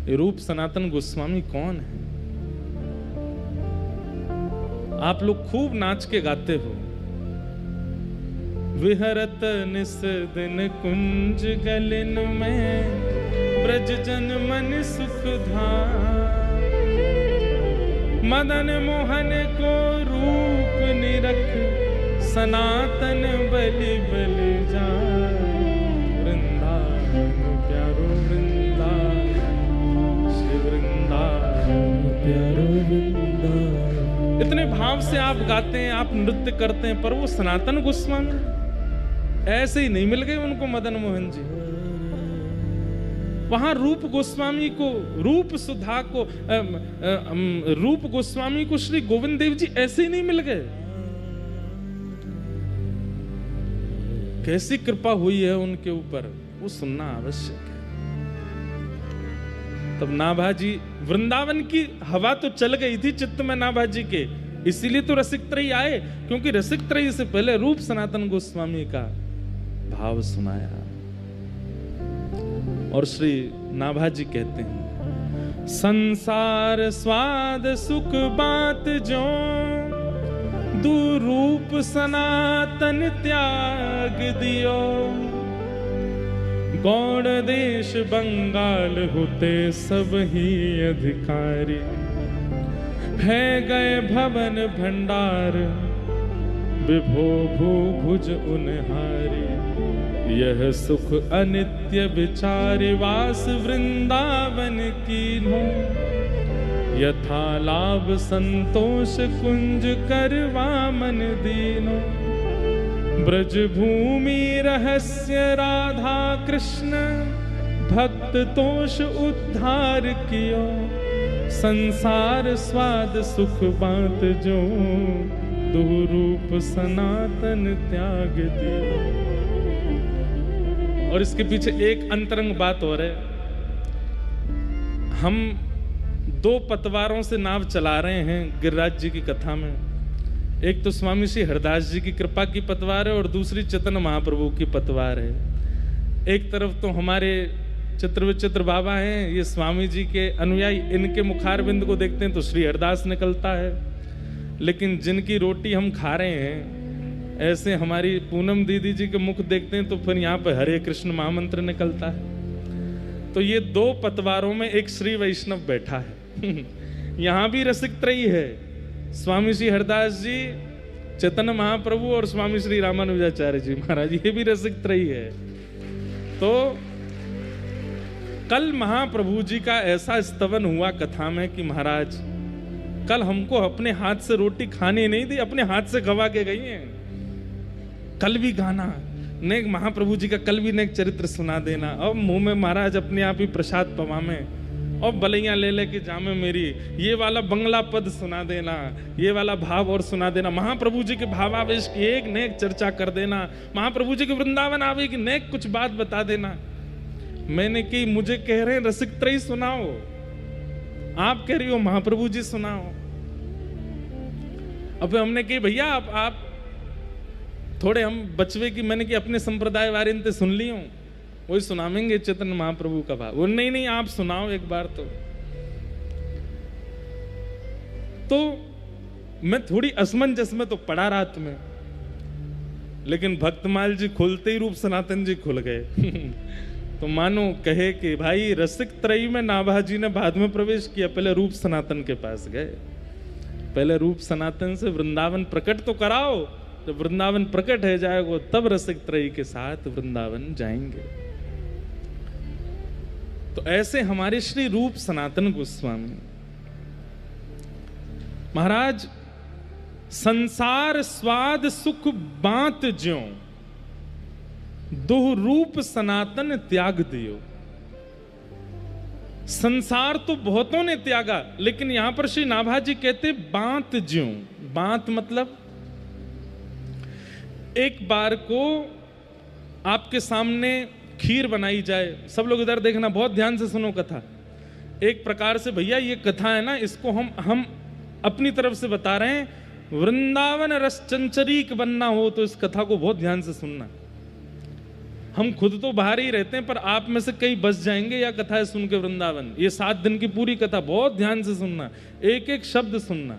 ये रूप सनातन गोस्वामी कौन है? आप लोग खूब नाच के गाते हो। विहरत निस दिन कुंज गलिन में, ब्रज जन मन सुख धाम। मदन मोहन को रूप निरख, सनातन बलि बलि जाए। वृंदावन प्यारो वृंदावन, श्री वृंदावन प्यारो वृंदावन। इतने भाव से आप गाते हैं, आप नृत्य करते हैं, पर वो सनातन गोस्वामी ऐसे ही नहीं मिल गए उनको मदन मोहन जी। वहां रूप गोस्वामी को, रूप सुधा को, रूप गोस्वामी को श्री गोविंद देव जी ऐसे ही नहीं मिल गए। कैसी कृपा हुई है उनके ऊपर, वो सुनना आवश्यक है। तब नाभाजी, वृंदावन की हवा तो चल गई थी चित्त में नाभाजी के, इसीलिए तो रसिक त्रयी आए, क्योंकि रसिक त्रयी से पहले रूप सनातन गोस्वामी का भाव सुनाया। और श्री नाभाजी कहते हैं, संसार स्वाद सुख बात जो, दुरूप सनातन त्याग दियो। गौड़ देश बंगाल होते सब ही अधिकारी, है गए भवन भंडार, विभो भू भुज उनहारी। यह सुख अनित्य विचारि, वास वृंदावन कीन्हो। यथा लाभ संतोष कुंज करवा मन दीनो। ब्रज भूमि रहस्य राधा कृष्ण, भक्त तोष उद्धार कियो। संसार स्वाद सुख बात जो, दुरूप सनातन त्याग दियो। और इसके पीछे एक अंतरंग बात और है। हम 2 पतवारों से नाव चला रहे हैं गिरिराज जी की कथा में। एक तो स्वामी श्री हरदास जी की कृपा की पतवार है, और दूसरी चैतन्य महाप्रभु की पतवार है। एक तरफ तो हमारे चित्र विचित्र बाबा हैं, ये स्वामी जी के अनुयायी, इनके मुखारबिंद को देखते हैं तो श्री हरदास निकलता है। लेकिन जिनकी रोटी हम खा रहे हैं, ऐसे हमारी पूनम दीदी जी के मुख देखते हैं तो फिर यहाँ पे हरे कृष्ण महामंत्र निकलता है। तो ये 2 पतवारों में एक श्री वैष्णव बैठा है। यहाँ भी रसिक त्रयी है, स्वामी श्री हरदास जी, चैतन्य महाप्रभु और स्वामी श्री रामानुजाचार्य जी महाराज, ये भी रसिक त्रयी है। तो कल महाप्रभु जी का ऐसा स्तवन हुआ कथा में कि महाराज कल हमको अपने हाथ से रोटी खानी नहीं दी, अपने हाथ से खवा के गई हैं। कल भी गाना, नेक महाप्रभु जी का कल भी नेक चरित्र सुना देना। अब मुंह में महाराज अपने आप ही प्रसाद पवामे, और बलैया ले लेके जामे मेरी, ये वाला बंगला पद सुना देना, ये वाला भाव और सुना देना। महाप्रभु जी के भावावेश की एक नेक चर्चा कर देना, महाप्रभु जी के वृंदावन आवे की नेक कुछ बात बता देना। मैंने की, मुझे कह रहे हैं रसिक त्रयी सुनाओ, आप कह रही हो महाप्रभु जी सुनाओ। अब हमने कही भैया आप थोड़े हम बचवे की, मैंने कि अपने संप्रदाय वारिन ते सुन ली हूं, वही सुनावेंगे चैतन्य महाप्रभु का भाव। वो नहीं आप सुनाओ एक बार। तो मैं थोड़ी असमंजस में तो पड़ा रात में, लेकिन भक्तमाल जी खुलते ही रूप सनातन जी खुल गए। तो मानो कहे कि भाई रसिक त्रयी में नाभाजी ने बाद में प्रवेश किया, पहले रूप सनातन के पास गए। पहले रूप सनातन से वृंदावन प्रकट तो कराओ, जब वृंदावन प्रकट है जाएगा तब रसिक त्रयी के साथ वृंदावन जाएंगे। तो ऐसे हमारे श्री रूप सनातन गोस्वामी महाराज, संसार स्वाद सुख बात ज्यों, दुह रूप सनातन त्याग दियो। संसार तो बहुतों ने त्यागा, लेकिन यहां पर श्री नाभाजी कहते बात ज्यों। बात मतलब एक बार को आपके सामने खीर बनाई जाए, सब लोग इधर देखना, बहुत ध्यान से सुनो कथा। एक प्रकार से भैया ये कथा है ना, इसको हम अपनी तरफ से बता रहे हैं, वृंदावन रस चंचरीक बनना हो तो इस कथा को बहुत ध्यान से सुनना। हम खुद तो बाहर ही रहते हैं, पर आप में से कई बस जाएंगे या कथा सुन के वृंदावन। ये 7 दिन की पूरी कथा बहुत ध्यान से सुनना, एक एक शब्द सुनना।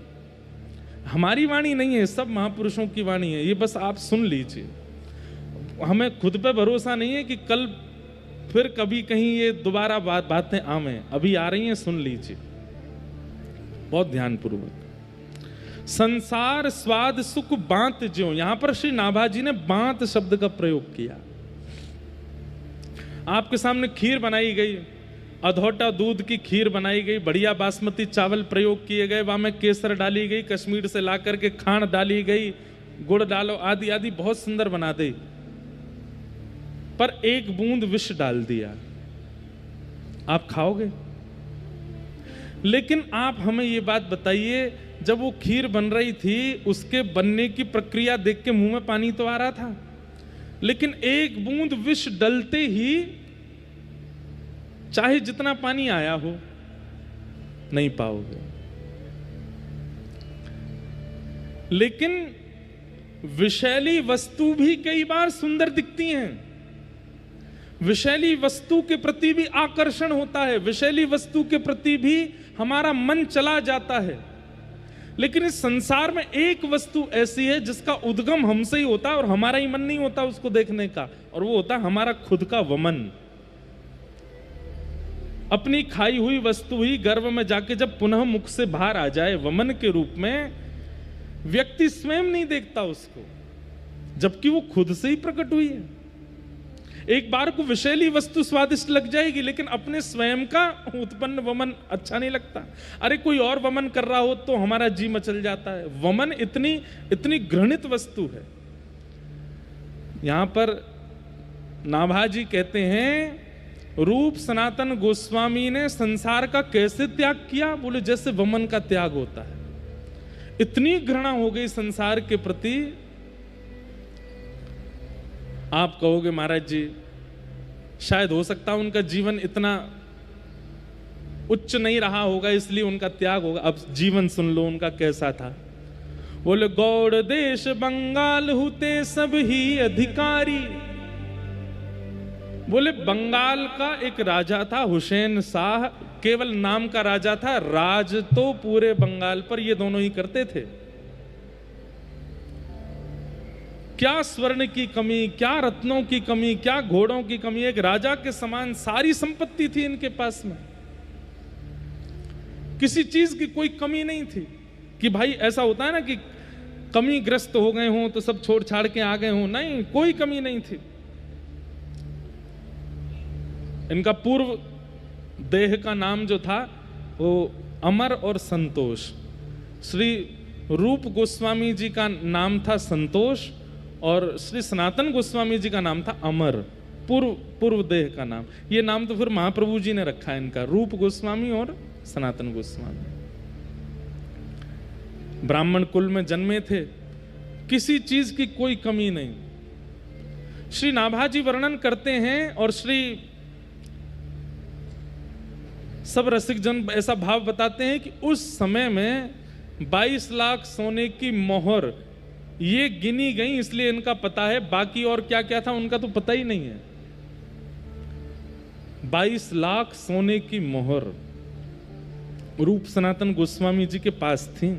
हमारी वाणी नहीं है, सब महापुरुषों की वाणी है, ये बस आप सुन लीजिए। हमें खुद पे भरोसा नहीं है कि कल फिर कभी कहीं ये दोबारा बातें आवें, अभी आ रही हैं, सुन लीजिए बहुत ध्यानपूर्वक। संसार स्वाद सुख बांत ज्यों, यहां पर श्री नाभाजी ने बांत शब्द का प्रयोग किया। आपके सामने खीर बनाई गई, अधौटा दूध की खीर बनाई गई, बढ़िया बासमती चावल प्रयोग किए गए, वहां में केसर डाली गई, कश्मीर से ला करके खांड डाली गई, गुड़ डालो, आदि आदि बहुत सुंदर बना दी, पर एक बूंद विष डाल दिया, आप खाओगे? लेकिन आप हमें ये बात बताइए, जब वो खीर बन रही थी उसके बनने की प्रक्रिया देख के मुंह में पानी तो आ रहा था, लेकिन एक बूंद विष डलते ही चाहे जितना पानी आया हो नहीं पाओगे। लेकिन विषैली वस्तु भी कई बार सुंदर दिखती हैं, विषैली वस्तु के प्रति भी आकर्षण होता है, विषैली वस्तु के प्रति भी हमारा मन चला जाता है। लेकिन इस संसार में एक वस्तु ऐसी है जिसका उद्गम हमसे ही होता है और हमारा ही मन नहीं होता उसको देखने का, और वो होता है हमारा खुद का वमन। अपनी खाई हुई वस्तु ही गर्भ में जाके जब पुनः मुख से बाहर आ जाए वमन के रूप में, व्यक्ति स्वयं नहीं देखता उसको, जबकि वो खुद से ही प्रकट हुई है। एक बार को विषैली वस्तु स्वादिष्ट लग जाएगी, लेकिन अपने स्वयं का उत्पन्न वमन अच्छा नहीं लगता। अरे कोई और वमन कर रहा हो तो हमारा जी मचल जाता है। वमन इतनी इतनी घृणित वस्तु है। यहां पर नाभाजी कहते हैं, रूप सनातन गोस्वामी ने संसार का कैसे त्याग किया? बोले जैसे वमन का त्याग होता है। इतनी घृणा हो गई संसार के प्रति। आप कहोगे महाराज जी शायद हो सकता है उनका जीवन इतना उच्च नहीं रहा होगा इसलिए उनका त्याग होगा। अब जीवन सुन लो उनका कैसा था। बोले गौड़ देश बंगाल हुते सब ही अधिकारी। बोले बंगाल का एक राजा था हुसैन शाह, केवल नाम का राजा था, राज तो पूरे बंगाल पर ये दोनों ही करते थे। क्या स्वर्ण की कमी, क्या रत्नों की कमी, क्या घोड़ों की कमी, एक राजा के समान सारी संपत्ति थी इनके पास में, किसी चीज की कोई कमी नहीं थी। कि भाई ऐसा होता है ना कि कमी ग्रस्त हो गए हों तो सब छोड़ छाड़ के आ गए हों, नहीं, कोई कमी नहीं थी। इनका पूर्व देह का नाम जो था वो अमर और संतोष। श्री रूप गोस्वामी जी का नाम था संतोष और श्री सनातन गोस्वामी जी का नाम था अमर, पूर्व देह का नाम। ये नाम तो फिर महाप्रभु जी ने रखा है इनका, रूप गोस्वामी और सनातन गोस्वामी। ब्राह्मण कुल में जन्मे थे, किसी चीज की कोई कमी नहीं। श्री नाभाजी वर्णन करते हैं और श्री सब रसिक जन ऐसा भाव बताते हैं कि उस समय में 22 लाख सोने की मोहर ये गिनी गई, इसलिए इनका पता है, बाकी और क्या क्या था उनका तो पता ही नहीं है। 22 लाख सोने की मोहर रूप सनातन गोस्वामी जी के पास थी।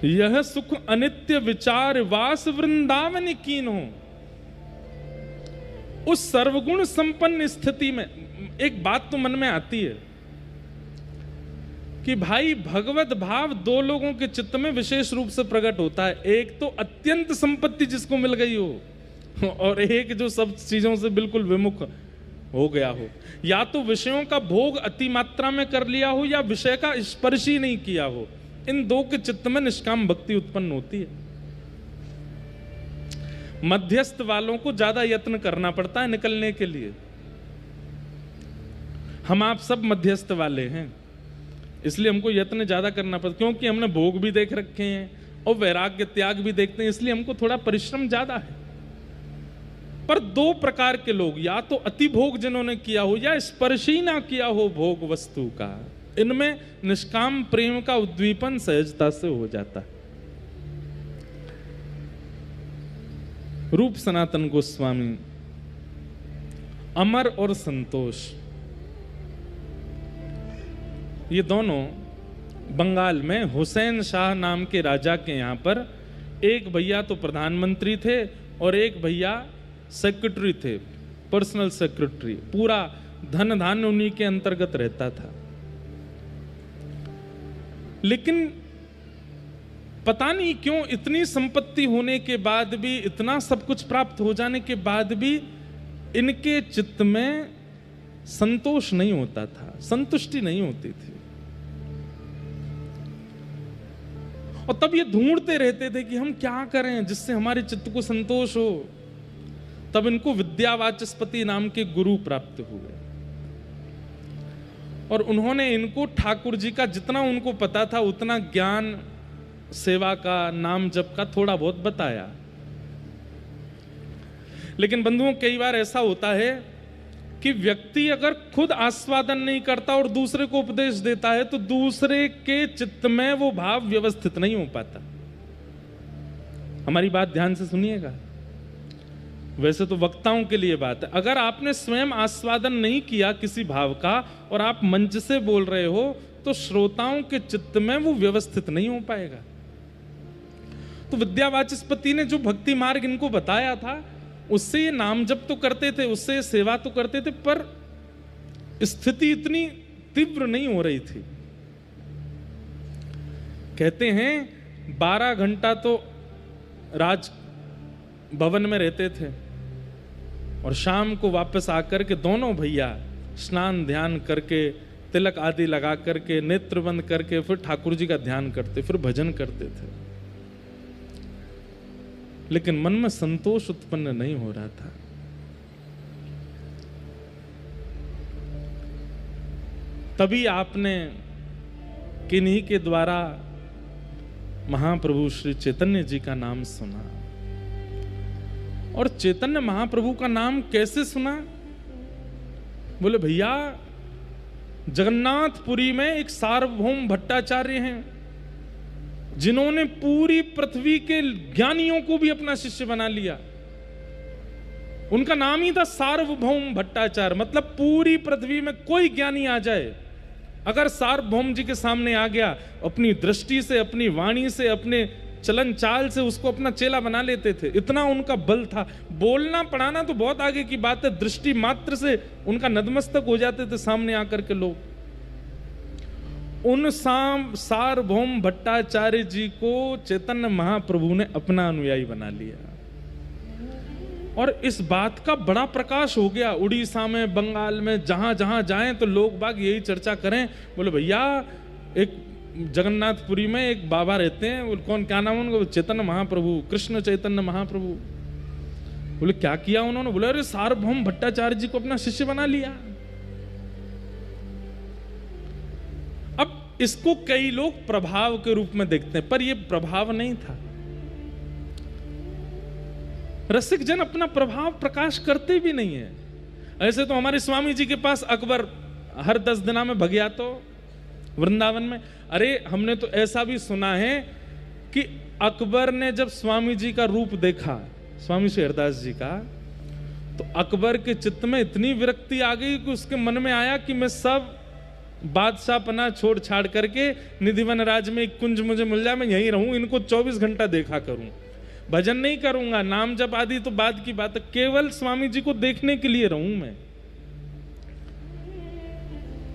यह सुख अनित्य विचार वास वृंदावन कीन्हो। उस सर्वगुण संपन्न स्थिति में एक बात तो मन में आती है कि भाई भगवत भाव दो लोगों के चित्त में विशेष रूप से प्रकट होता है। एक तो अत्यंत संपत्ति जिसको मिल गई हो और एक जो सब चीजों से बिल्कुल विमुख हो गया हो। या तो विषयों का भोग अति मात्रा में कर लिया हो या विषय का स्पर्श ही नहीं किया हो। इन दो के चित्त में निष्काम भक्ति उत्पन्न होती है। मध्यस्थ वालों को ज्यादा यत्न करना पड़ता है निकलने के लिए। हम आप सब मध्यस्थ वाले हैं, इसलिए हमको यत्न ज्यादा करना पड़ता, क्योंकि हमने भोग भी देख रखे हैं और वैराग्य त्याग भी देखते हैं, इसलिए हमको थोड़ा परिश्रम ज्यादा है। पर दो प्रकार के लोग, या तो अति भोग जिन्होंने किया हो या स्पर्श ही ना किया हो भोग वस्तु का, इनमें निष्काम प्रेम का उद्दीपन सहजता से हो जाता है। रूप सनातन गोस्वामी, अमर और संतोष, ये दोनों बंगाल में हुसैन शाह नाम के राजा के यहाँ पर, एक भैया तो प्रधानमंत्री थे और एक भैया सेक्रेटरी थे, पर्सनल सेक्रेटरी, पूरा धन धान्य उन्हीं के अंतर्गत रहता था। लेकिन पता नहीं क्यों इतनी संपत्ति होने के बाद भी, इतना सब कुछ प्राप्त हो जाने के बाद भी इनके चित्त में संतोष नहीं होता था, संतुष्टि नहीं होती थी। और तब ये ढूंढते रहते थे कि हम क्या करें जिससे हमारे चित्त को संतोष हो। तब इनको विद्यावाचस्पति नाम के गुरु प्राप्त हुए और उन्होंने इनको ठाकुर जी का जितना उनको पता था उतना ज्ञान, सेवा का, नाम जप का थोड़ा बहुत बताया। लेकिन बंधुओं, कई बार ऐसा होता है कि व्यक्ति अगर खुद आस्वादन नहीं करता और दूसरे को उपदेश देता है तो दूसरे के चित्त में वो भाव व्यवस्थित नहीं हो पाता। हमारी बात ध्यान से सुनिएगा, वैसे तो वक्ताओं के लिए बात है। अगर आपने स्वयं आस्वादन नहीं किया किसी भाव का और आप मंच से बोल रहे हो तो श्रोताओं के चित्त में वो व्यवस्थित नहीं हो पाएगा। तो विद्यावाचस्पति ने जो भक्ति मार्ग इनको बताया था उससे ये नाम जप तो करते थे, उससे सेवा तो करते थे, पर स्थिति इतनी तीव्र नहीं हो रही थी। कहते हैं 12 घंटा तो राज भवन में रहते थे और शाम को वापस आकर के दोनों भैया स्नान ध्यान करके, तिलक आदि लगा करके, नेत्र बंद करके फिर ठाकुर जी का ध्यान करते, फिर भजन करते थे। लेकिन मन में संतोष उत्पन्न नहीं हो रहा था। तभी आपने किन्हीं के द्वारा महाप्रभु श्री चैतन्य जी का नाम सुना। और चैतन्य महाप्रभु का नाम कैसे सुना? बोले भैया, जगन्नाथपुरी में एक सार्वभौम भट्टाचार्य हैं जिन्होंने पूरी पृथ्वी के ज्ञानियों को भी अपना शिष्य बना लिया। उनका नाम ही था सार्वभौम भट्टाचार्य, मतलब पूरी पृथ्वी में कोई ज्ञानी आ जाए, अगर सार्वभौम जी के सामने आ गया, अपनी दृष्टि से, अपनी वाणी से, अपने चलन चाल से उसको अपना चेला बना लेते थे। इतना उनका बल था। बोलना पढ़ाना तो बहुत आगे की बात है, दृष्टि मात्र से उनका नतमस्तक हो जाते थे सामने आकर के लोग। उन सार्वभौम भट्टाचार्य जी को चैतन्य महाप्रभु ने अपना अनुयायी बना लिया और इस बात का बड़ा प्रकाश हो गया। उड़ीसा में, बंगाल में, जहां जहां जाएं तो लोग बाग यही चर्चा करें। बोले भैया, एक जगन्नाथपुरी में एक बाबा रहते हैं, कौन, क्या नाम उनका? चैतन्य महाप्रभु, कृष्ण चैतन्य महाप्रभु। बोले क्या किया उन्होंने? बोले अरे सार्वभौम भट्टाचार्य जी को अपना शिष्य बना लिया। अब इसको कई लोग प्रभाव के रूप में देखते हैं, पर यह प्रभाव नहीं था। रसिक जन अपना प्रभाव प्रकाश करते भी नहीं है। ऐसे तो हमारे स्वामी जी के पास अकबर हर 10 दिना में भग तो वृंदावन में। अरे हमने तो ऐसा भी सुना है कि अकबर ने जब स्वामी जी का रूप देखा, स्वामी श्री हरदास जी का, तो अकबर के चित्त में इतनी विरक्ति आ गई कि उसके मन में आया कि मैं सब बादशाहपना छोड़ छाड़ करके निधिवन राज में एक कुंज मुझे मिल जाए, मैं यहीं रहूं, इनको 24 घंटा देखा करूं, भजन नहीं करूंगा, नाम जप आदि तो बाद की बात है, केवल स्वामी जी को देखने के लिए रहूं मैं।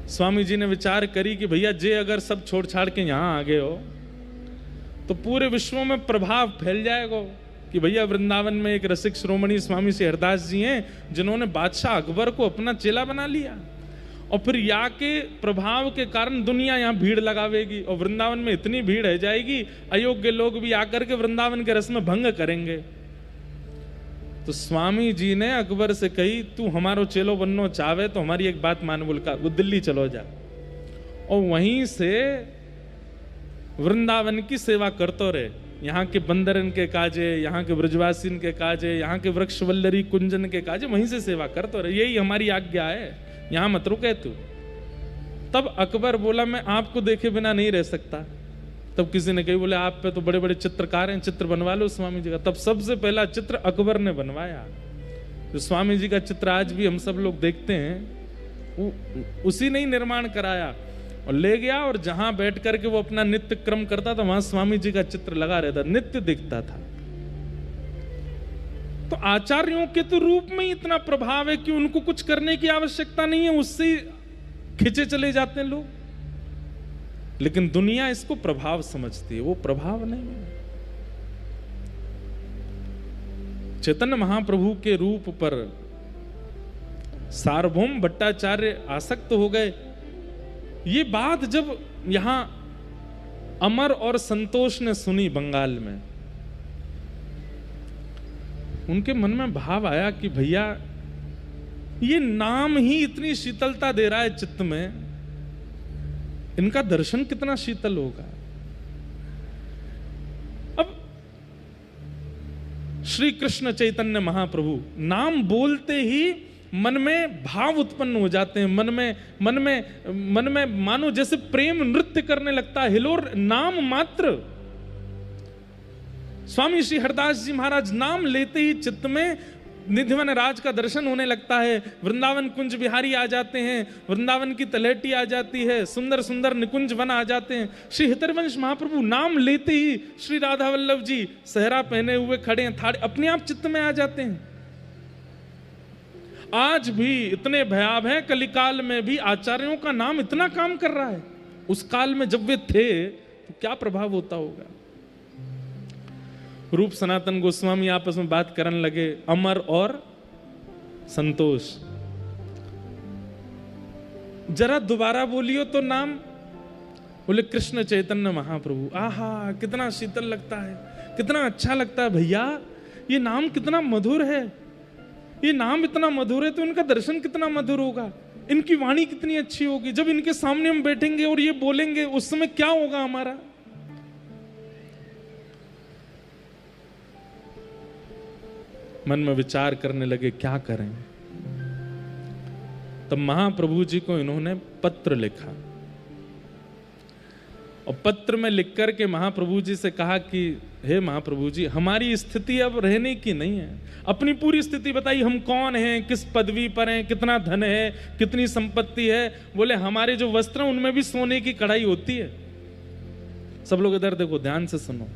स्वामी जी ने विचार करी कि भैया जे अगर सब छोड़ छाड़ के यहां आ गए हो तो पूरे विश्व में प्रभाव फैल जाएगा कि भैया वृंदावन में एक रसिक श्रोमणी स्वामी श्री हरदास जी हैं जिन्होंने बादशाह अकबर को अपना चेला बना लिया, और फिर यहाँ के प्रभाव के कारण दुनिया यहाँ भीड़ लगावेगी और वृंदावन में इतनी भीड़ है जाएगी, अयोग्य लोग भी आकर के वृंदावन के रस में भंग करेंगे। तो स्वामी जी ने अकबर से कही, तू हमारो चेलो बननो चाहे तो हमारी एक बात मान, बोल का वो दिल्ली चलो जा और वहीं से वृंदावन की सेवा करते रहे। यहाँ के बंदरन के काजे, यहाँ के ब्रजवासीन के काजे, यहाँ के वृक्ष वल्लरी कुंजन के काजे, वहीं से सेवा करते रहे, यही हमारी आज्ञा है, यहाँ मत रुके तू। तब अकबर बोला, मैं आपको देखे बिना नहीं रह सकता, तब किसी ने कही, बोले आप पे तो बड़े बड़े चित्रकार हैं, चित्र बनवा लो स्वामी जी का। तब सबसे पहला चित्र अकबर ने बनवाया। जो स्वामी जी का चित्र आज भी हम सब लोग देखते हैं, उसी ने ही निर्माण कराया और ले गया, और जहां बैठ करके वो अपना नित्य क्रम करता था वहां स्वामी जी का चित्र लगा रहता, नित्य दिखता था। तो आचार्यों के तो रूप में ही इतना प्रभाव है कि उनको कुछ करने की आवश्यकता नहीं है, उससे खिंचे चले जाते हैं लोग। लेकिन दुनिया इसको प्रभाव समझती है, वो प्रभाव नहीं है। चैतन्य महाप्रभु के रूप पर सार्वभौम भट्टाचार्य आसक्त हो गए। ये बात जब यहां अमर और संतोष ने सुनी बंगाल में, उनके मन में भाव आया कि भैया ये नाम ही इतनी शीतलता दे रहा है चित्त में, इनका दर्शन कितना शीतल होगा। अब श्री कृष्ण चैतन्य महाप्रभु नाम बोलते ही मन में भाव उत्पन्न हो जाते हैं, मन में मानो जैसे प्रेम नृत्य करने लगता है। हिलोर नाम मात्र, स्वामी श्री हरदास जी महाराज नाम लेते ही चित्त में निधिवन राज का दर्शन होने लगता है। वृंदावन कुंज बिहारी आ जाते हैं, वृंदावन की तलहटी आ जाती है, सुंदर सुंदर निकुंज वन आ जाते हैं। श्री हितरवंश महाप्रभु नाम लेते ही श्री राधा वल्लभ जी सहरा पहने हुए खड़े हैं, थाड़े अपने आप चित्त में आ जाते हैं। आज भी इतने भयावह हैं, कलिकाल में भी आचार्यों का नाम इतना काम कर रहा है। उस काल में जब वे थे तो क्या प्रभाव होता होगा। रूप सनातन गोस्वामी आपस में बात करने लगे, अमर और संतोष, जरा दोबारा बोलियो तो नाम। बोले कृष्ण चैतन्य महाप्रभु। आहा कितना शीतल लगता है, कितना अच्छा लगता है भैया, ये नाम कितना मधुर है। ये नाम इतना मधुर है तो इनका दर्शन कितना मधुर होगा, इनकी वाणी कितनी अच्छी होगी। जब इनके सामने हम बैठेंगे और ये बोलेंगे उस समय क्या होगा हमारा। मन में विचार करने लगे क्या करें। तब महाप्रभु जी को इन्होंने पत्र लिखा और पत्र में लिख करके महाप्रभु जी से कहा कि हे महाप्रभु जी, हमारी स्थिति अब रहने की नहीं है, अपनी पूरी स्थिति बताइए, हम कौन हैं, किस पदवी पर हैं, कितना धन है, कितनी संपत्ति है। बोले हमारे जो वस्त्र हैं उनमें भी सोने की कढ़ाई होती है। सब लोग इधर देखो, ध्यान से सुनो।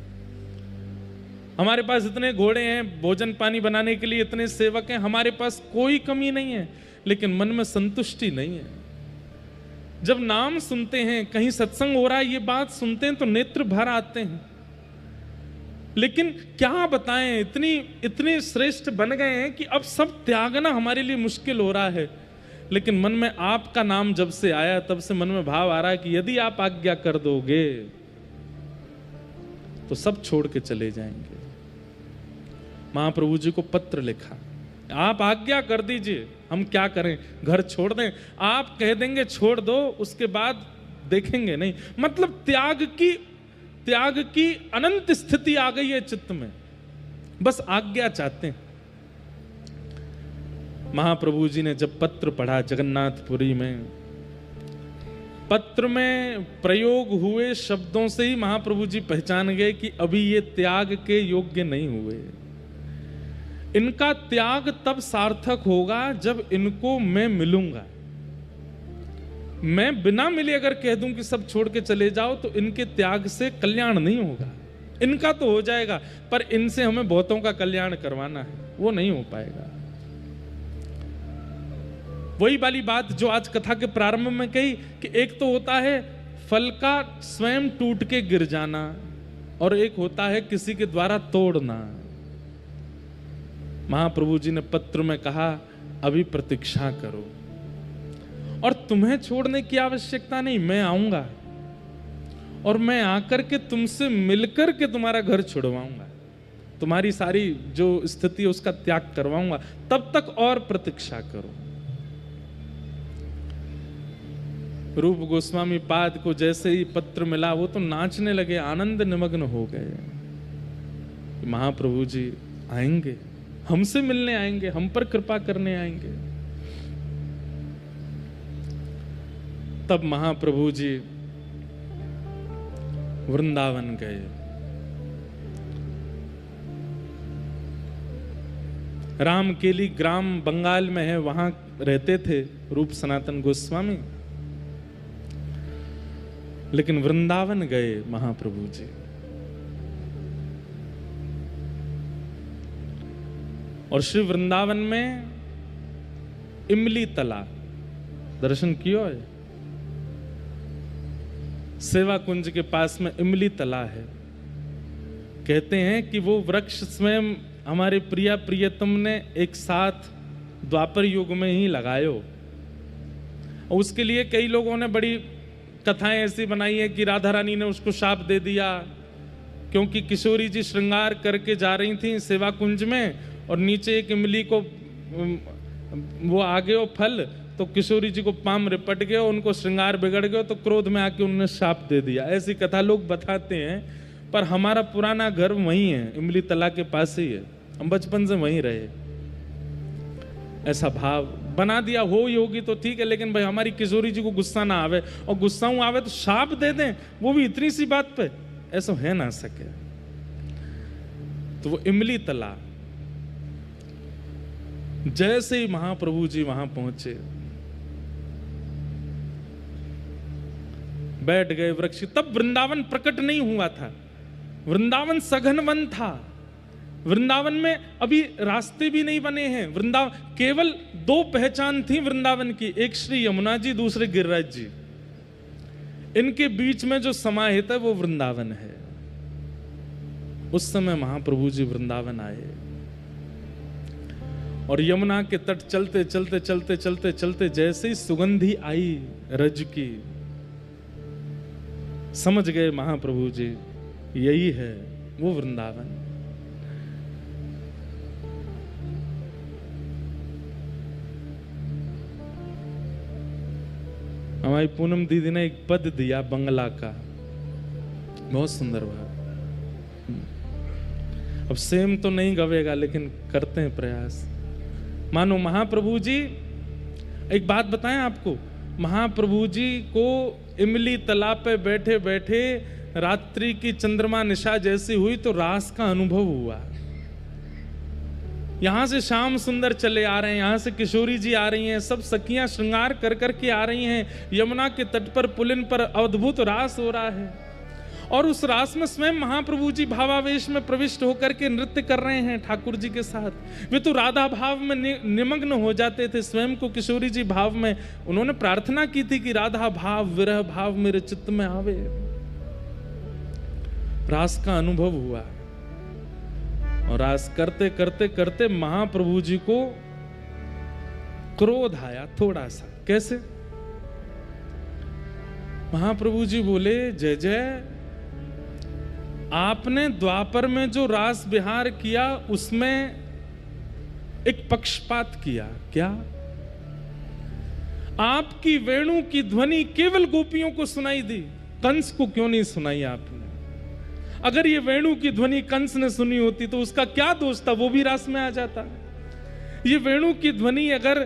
हमारे पास इतने घोड़े हैं, भोजन पानी बनाने के लिए इतने सेवक हैं, हमारे पास कोई कमी नहीं है, लेकिन मन में संतुष्टि नहीं है। जब नाम सुनते हैं, कहीं सत्संग हो रहा है, ये बात सुनते हैं तो नेत्र भर आते हैं। लेकिन क्या बताएं, इतने श्रेष्ठ बन गए हैं कि अब सब त्यागना हमारे लिए मुश्किल हो रहा है। लेकिन मन में आपका नाम जब से आया तब से मन में भाव आ रहा है कि यदि आप आज्ञा कर दोगे तो सब छोड़ के चले जाएंगे। महाप्रभु जी को पत्र लिखा, आप आज्ञा कर दीजिए, हम क्या करें, घर छोड़ दें। आप कह देंगे छोड़ दो, उसके बाद देखेंगे नहीं। मतलब त्याग की अनंत स्थिति आ गई है चित्त में, बस आज्ञा चाहते हैं। महाप्रभु जी ने जब पत्र पढ़ा जगन्नाथपुरी में, पत्र में प्रयोग हुए शब्दों से ही महाप्रभु जी पहचान गए कि अभी ये त्याग के योग्य नहीं हुए। इनका त्याग तब सार्थक होगा जब इनको मैं मिलूंगा। मैं बिना मिले अगर कह दूं कि सब छोड़ के चले जाओ तो इनके त्याग से कल्याण नहीं होगा। इनका तो हो जाएगा, पर इनसे हमें बहुतों का कल्याण करवाना है, वो नहीं हो पाएगा। वही वाली बात जो आज कथा के प्रारंभ में कही कि एक तो होता है फल का स्वयं टूट के गिर जाना, और एक होता है किसी के द्वारा तोड़ना। महाप्रभु जी ने पत्र में कहा अभी प्रतीक्षा करो, और तुम्हें छोड़ने की आवश्यकता नहीं, मैं आऊंगा और मैं आकर के तुमसे मिलकर के तुम्हारा घर छुड़वाऊंगा, तुम्हारी सारी जो स्थिति है उसका त्याग करवाऊंगा, तब तक और प्रतीक्षा करो। रूप गोस्वामी पाद को जैसे ही पत्र मिला वो तो नाचने लगे, आनंद निमग्न हो गए। महाप्रभु जी आएंगे, हमसे मिलने आएंगे, हम पर कृपा करने आएंगे। तब महाप्रभु जी वृंदावन गए। रामकेली ग्राम बंगाल में है, वहां रहते थे रूप सनातन गोस्वामी। लेकिन वृंदावन गए महाप्रभु जी। और श्री वृंदावन में इमली तला दर्शन किया है। सेवा कुंज के पास में इमली तला है। कहते हैं कि वो वृक्ष स्वयं हमारे प्रिया प्रियतम ने एक साथ द्वापर युग में ही लगायो। और उसके लिए कई लोगों ने बड़ी कथाएं ऐसी बनाई है कि राधा रानी ने उसको शाप दे दिया, क्योंकि किशोरी जी श्रृंगार करके जा रही थी सेवा कुंज में और नीचे एक इमली को वो आ गए फल, तो किशोरी जी को पाम रिपट गए, उनको श्रृंगार बिगड़ गया, तो क्रोध में आके उन्होंने शाप दे दिया। ऐसी कथा लोग बताते हैं, पर हमारा पुराना घर वहीं है, इमली तला के पास ही है, हम बचपन से वहीं रहे। ऐसा भाव बना दिया हो होगी तो ठीक है, लेकिन भाई हमारी किशोरी जी को गुस्सा ना आवे, और गुस्सा आवे तो शाप दे दें, वो भी इतनी सी बात पे, ऐसा है ना सके। तो वो इमली तला, जैसे ही महाप्रभु जी वहां पहुंचे, बैठ गए वृक्ष। तब वृंदावन प्रकट नहीं हुआ था, वृंदावन सघन वन था। वृंदावन में अभी रास्ते भी नहीं बने हैं। वृंदावन केवल दो पहचान थी वृंदावन की, एक श्री यमुना जी, दूसरे गिरिराज जी। इनके बीच में जो समाहित है वो वृंदावन है। उस समय महाप्रभु जी वृंदावन आए और यमुना के तट चलते चलते चलते चलते चलते जैसे ही सुगंधी आई रज की, समझ गए महाप्रभु जी यही है वो वृंदावन। हमारी पूनम दीदी ने एक पद दिया बंगला का, बहुत सुंदर भाव। अब सेम तो नहीं गवेगा, लेकिन करते हैं प्रयास। मानो महाप्रभु जी, एक बात बताएं आपको, महाप्रभु जी को इमली तालाब पे बैठे बैठे रात्रि की चंद्रमा निशा जैसी हुई तो रास का अनुभव हुआ। यहां से श्याम सुंदर चले आ रहे हैं, यहां से किशोरी जी आ रही हैं, सब सखियां श्रृंगार कर करके आ रही हैं। यमुना के तट पर पुलिन पर अद्भुत रास हो रहा है, और उस रास में स्वयं महाप्रभु जी भावावेश में प्रविष्ट होकर के नृत्य कर रहे हैं ठाकुर जी के साथ। वे तो राधा भाव में निमग्न हो जाते थे, स्वयं को किशोरी जी भाव में। उन्होंने प्रार्थना की थी कि राधा भाव विरह भाव मेरे चित्त में आवे। रास का अनुभव हुआ, और रास करते करते करते महाप्रभु जी को क्रोध आया थोड़ा सा। कैसे? महाप्रभु जी बोले, जय जय, आपने द्वापर में जो रास विहार किया उसमें एक पक्षपात किया। क्या? आपकी वेणु की ध्वनि केवल गोपियों को सुनाई दी, कंस को क्यों नहीं सुनाई आपने? अगर ये वेणु की ध्वनि कंस ने सुनी होती तो उसका क्या दोष था, वो भी रास में आ जाता। ये वेणु की ध्वनि अगर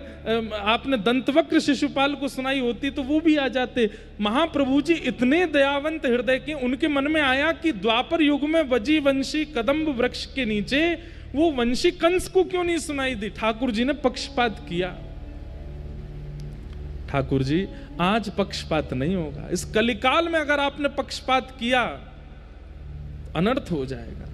आपने दंतवक्र शिशुपाल को सुनाई होती तो वो भी आ जाते। महाप्रभु जी इतने दयावंत हृदय के, उनके मन में आया कि द्वापर युग में बजी वंशी कदम्ब वृक्ष के नीचे वो वंशी कंस को क्यों नहीं सुनाई दी। ठाकुर जी ने पक्षपात किया। ठाकुर जी, आज पक्षपात नहीं होगा। इस कलिकाल में अगर आपने पक्षपात किया, अनर्थ हो जाएगा।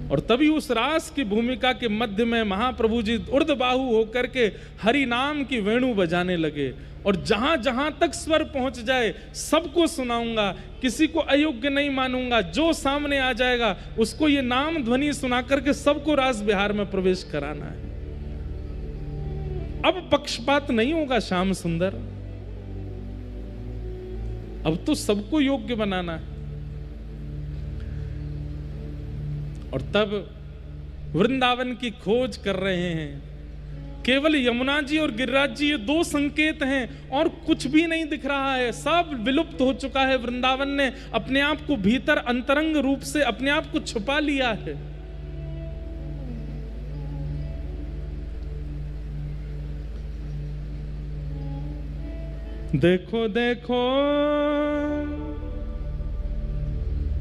और तभी उस रास की भूमिका के मध्य में महाप्रभु जी ऊर्ध्वबाहु होकर के हरि नाम की वेणु बजाने लगे, और जहां जहां तक स्वर पहुंच जाए सबको सुनाऊंगा, किसी को अयोग्य नहीं मानूंगा। जो सामने आ जाएगा उसको ये नाम ध्वनि सुना करके सबको रास विहार में प्रवेश कराना है। अब पक्षपात नहीं होगा श्याम सुंदर, अब तो सबको योग्य बनाना है। और तब वृंदावन की खोज कर रहे हैं। केवल यमुना जी और गिरिराज जी ये दो संकेत हैं, और कुछ भी नहीं दिख रहा है। सब विलुप्त हो चुका है। वृंदावन ने अपने आप को भीतर अंतरंग रूप से अपने आप को छुपा लिया है। देखो देखो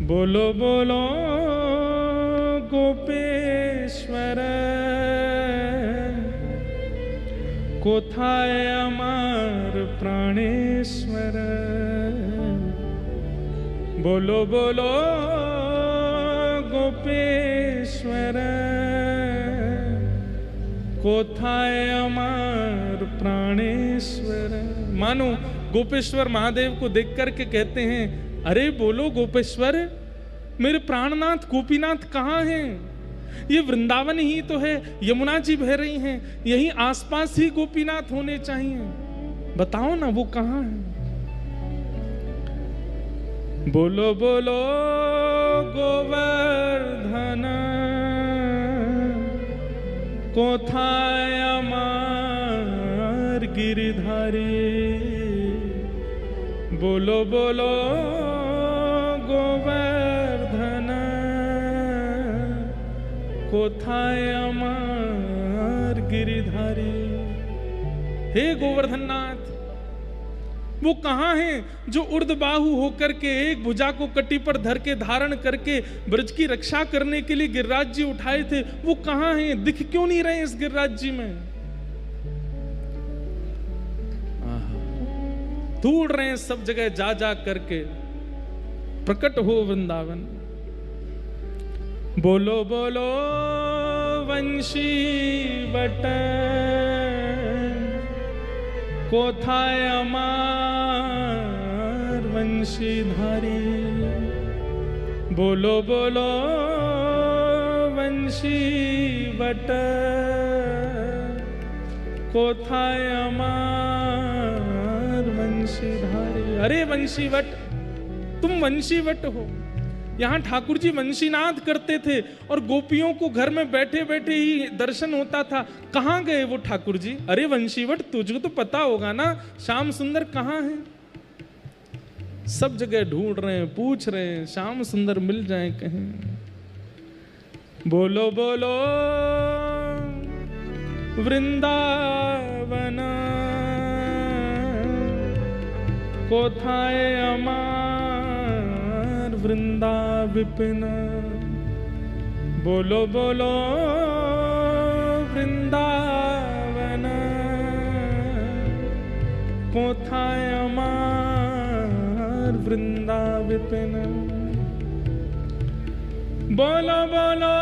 बोलो बोलो गोपेश्वर कोथाय अमर प्राणेश्वर। बोलो बोलो गोपेश्वर कोथाय अमर प्राणेश्वर। मानो गोपेश्वर महादेव को देख करके कहते हैं, अरे बोलो गोपेश्वर, मेरे प्राणनाथ गोपीनाथ कहाँ हैं? ये वृंदावन ही तो है, यमुना जी बह रही हैं, यहीं आसपास ही गोपीनाथ होने चाहिए, बताओ ना वो कहाँ हैं? बोलो बोलो गोवर्धन कोथाय अमर गिरिधारी। बोलो बोलो गोवर्धन कोथाय अमर गिरिधारी। हे गोवर्धन नाथ, वो कहाँ हैं जो उर्धबाहु होकर के एक भुजा को कटी पर धर के धारण करके ब्रज की रक्षा करने के लिए गिरिराज जी उठाए थे? वो कहाँ हैं? दिख क्यों नहीं रहे इस गिरिराज जी में? ढूंढ रहे हैं सब जगह जा जा करके, प्रकट हो वृंदावन। बोलो बोलो वंशी बट कोथाय अमर वंशीधारी। बोलो बोलो वंशी बट कोथाय अमर वंशीधारी। अरे वंशीवट, तुम वंशीवट हो। यहाँ ठाकुर जी वंशीनाद करते थे और गोपियों को घर में बैठे बैठे ही दर्शन होता था। कहाँ गए वो ठाकुर जी? अरे वंशीवट, तुझको तो पता होगा ना, श्याम सुंदर कहाँ है? सब जगह ढूंढ रहे हैं, पूछ रहे हैं, श्याम सुंदर मिल जाए कहीं। बोलो बोलो वृंदावन कोथाय अमर वृंदा विपिन। बोलो बोलो वृंदावन कोथाय अमर वृंदा विपिन। बोलो बोलो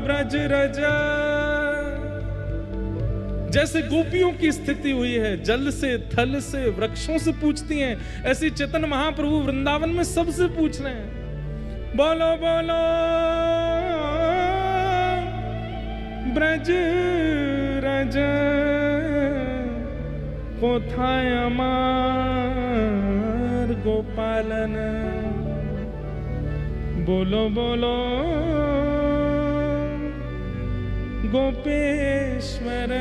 ब्रज रज। जैसे गोपियों की स्थिति हुई है, जल से, थल से, वृक्षों से पूछती हैं, ऐसी चेतन महाप्रभु वृंदावन में सबसे पूछ रहे हैं। बोलो बोलो ब्रज रज कोथाय अमर गोपालन। बोलो बोलो गोपेश्वर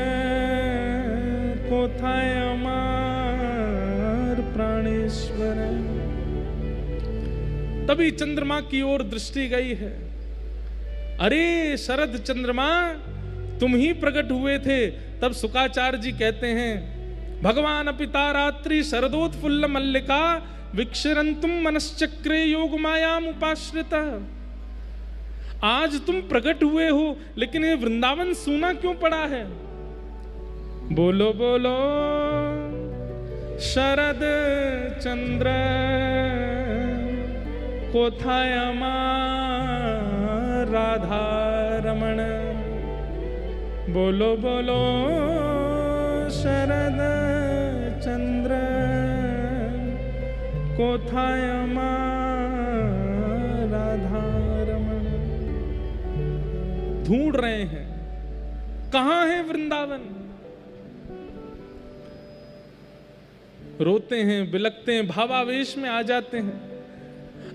कोथाय अमर प्राणेश्वर। तभी चंद्रमा की ओर दृष्टि गई है। अरे शरद चंद्रमा, तुम ही प्रकट हुए थे। तब शुकाचार्य जी कहते हैं, भगवान पिता रात्रि शरदोत्फुल्ल मल्लिका विक्षरंतुम मनश्चक्रे योग मायाम उपाश्रिता। आज तुम प्रकट हुए हो, लेकिन ये वृंदावन सूना क्यों पड़ा है? बोलो बोलो शरद चंद्र कोथाय अमर राधा रमण। बोलो बोलो शरद चंद्र कोथाय अमर राधा रमण। ढूंढ रहे हैं कहां है वृंदावन। रोते हैं, बिलकते हैं, भावावेश में आ जाते हैं।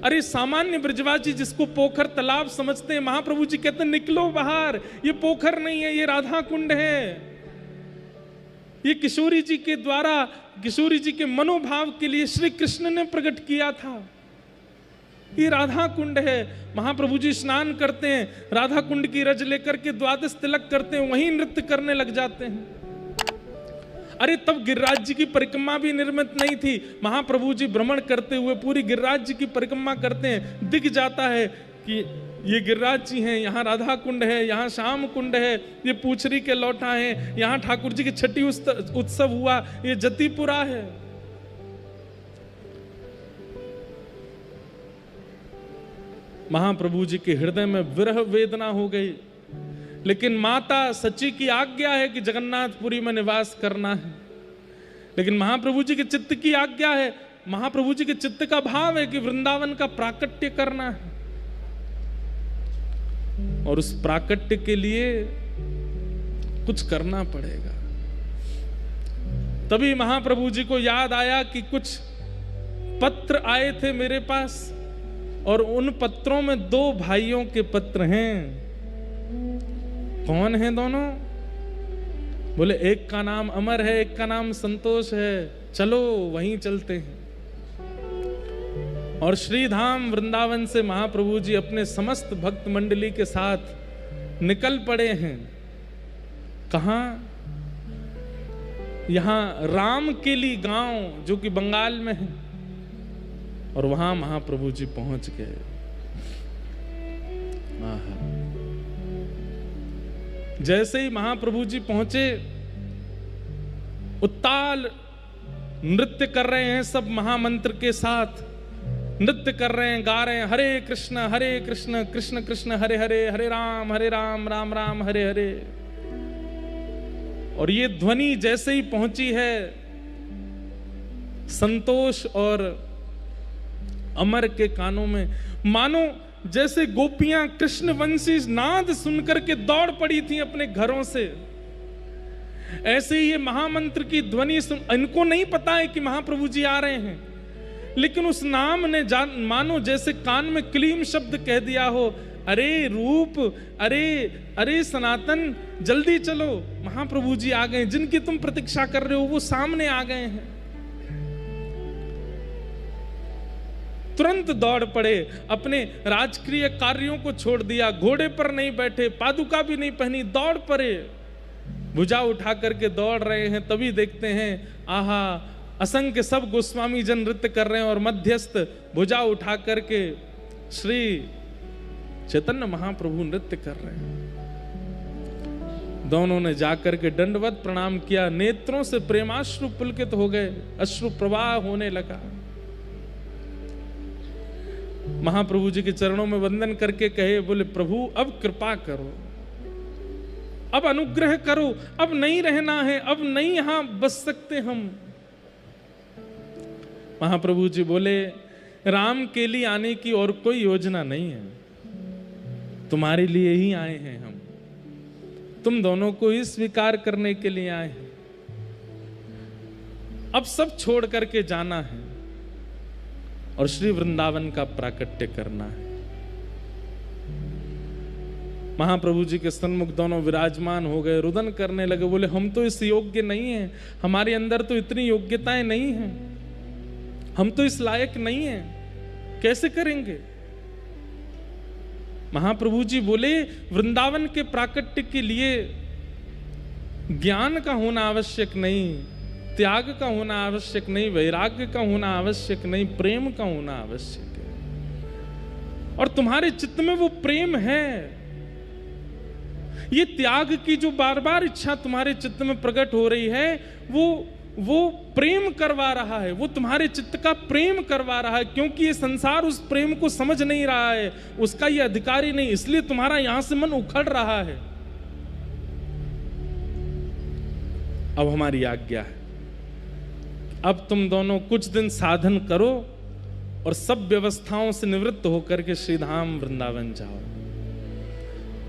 अरे सामान्य ब्रजवासी जिसको पोखर तालाब समझते हैं, महाप्रभु जी कहते हैं निकलो बाहर, ये पोखर नहीं है, ये राधा कुंड है। ये किशोरी जी के द्वारा, किशोरी जी के मनोभाव के लिए श्री कृष्ण ने प्रकट किया था। ये राधा कुंड है। महाप्रभु जी स्नान करते हैं, राधा कुंड की रज लेकर के द्वादश तिलक करते हैं, वहीं नृत्य करने लग जाते हैं। अरे तब गिरिराज जी की परिक्रमा भी निर्मित नहीं थी। महाप्रभु जी भ्रमण करते हुए पूरी गिरिराज जी की परिक्रमा करते हैं, दिख जाता है कि ये गिरिराज जी हैं, यहाँ राधा कुंड है, यहाँ श्याम कुंड है, ये पूछरी के लौटा है, यहाँ ठाकुर जी की छठी उत्सव हुआ, ये जतिपुरा है। महाप्रभु जी के हृदय में विरह वेदना हो गई, लेकिन माता सची की आज्ञा है कि जगन्नाथपुरी में निवास करना है। लेकिन महाप्रभु जी के चित्त की आज्ञा है, महाप्रभु जी के चित्त का भाव है कि वृंदावन का प्राकट्य करना है, और उस प्राकट्य के लिए कुछ करना पड़ेगा। तभी महाप्रभु जी को याद आया कि कुछ पत्र आए थे मेरे पास, और उन पत्रों में 2 भाइयों के पत्र हैं। कौन हैं दोनों? बोले एक का नाम अमर है, एक का नाम संतोष है, चलो वहीं चलते हैं। और श्रीधाम वृंदावन से महाप्रभु जी अपने समस्त भक्त मंडली के साथ निकल पड़े हैं। कहां? यहां रामकेली गांव जो कि बंगाल में है, और वहां महाप्रभु जी पहुंच गए। जैसे ही महाप्रभु जी पहुंचे, उत्ताल नृत्य कर रहे हैं, सब महामंत्र के साथ नृत्य कर रहे हैं, गा रहे हैं हरे कृष्ण कृष्ण कृष्ण हरे हरे, हरे राम राम राम हरे हरे। और ये ध्वनि जैसे ही पहुंची है, संतोष और अमर के कानों में मानो जैसे गोपियां कृष्ण वंशी नाद सुनकर के दौड़ पड़ी थी अपने घरों से। ऐसे ही ये महामंत्र की ध्वनि सुन, इनको नहीं पता है कि महाप्रभु जी आ रहे हैं, लेकिन उस नाम ने मानो जैसे कान में क्लीम शब्द कह दिया हो, अरे रूप, अरे अरे सनातन, जल्दी चलो, महाप्रभु जी आ गए, जिनकी तुम प्रतीक्षा कर रहे हो वो सामने आ गए हैं। तुरंत दौड़ पड़े, अपने राजकीय कार्यों को छोड़ दिया, घोड़े पर नहीं बैठे, पादुका भी नहीं पहनी, दौड़ पड़े, भुजा उठा करके दौड़ रहे हैं। तभी देखते हैं, आहा, असंख्य सब गोस्वामी जन नृत्य कर रहे हैं, और मध्यस्थ भुजा उठा करके श्री चैतन्य महाप्रभु नृत्य कर रहे हैं। दोनों ने जाकर के दंडवत प्रणाम किया, नेत्रों से प्रेमाश्रु पुलकित हो गए, अश्रु प्रवाह होने लगा। महाप्रभु जी के चरणों में वंदन करके कहे, बोले प्रभु अब कृपा करो, अब अनुग्रह करो, अब नहीं रहना है, अब नहीं यहां बस सकते हम। महाप्रभु जी बोले, राम के लिए आने की और कोई योजना नहीं है, तुम्हारे लिए ही आए हैं हम, तुम दोनों को ही स्वीकार करने के लिए आए हैं। अब सब छोड़ करके जाना है और श्री वृंदावन का प्राकट्य करना है। महाप्रभु जी के सन्मुख दोनों विराजमान हो गए, रुदन करने लगे, बोले हम तो इस योग्य नहीं हैं, हमारे अंदर तो इतनी योग्यताएं नहीं हैं, हम तो इस लायक नहीं हैं, कैसे करेंगे। महाप्रभु जी बोले, वृंदावन के प्राकट्य के लिए ज्ञान का होना आवश्यक नहीं, त्याग का होना आवश्यक नहीं, वैराग्य का होना आवश्यक नहीं, प्रेम का होना आवश्यक है। और तुम्हारे चित्त में वो प्रेम है। ये त्याग की जो बार बार इच्छा तुम्हारे चित्त में प्रकट हो रही है, वो प्रेम करवा रहा है, वो तुम्हारे चित्त का प्रेम करवा रहा है, क्योंकि ये संसार उस प्रेम को समझ नहीं रहा है, उसका ये अधिकारी नहीं, इसलिए तुम्हारा यहां से मन उखड़ रहा है। अब हमारी आज्ञा है, अब तुम दोनों कुछ दिन साधन करो और सब व्यवस्थाओं से निवृत्त होकर के श्रीधाम वृंदावन जाओ,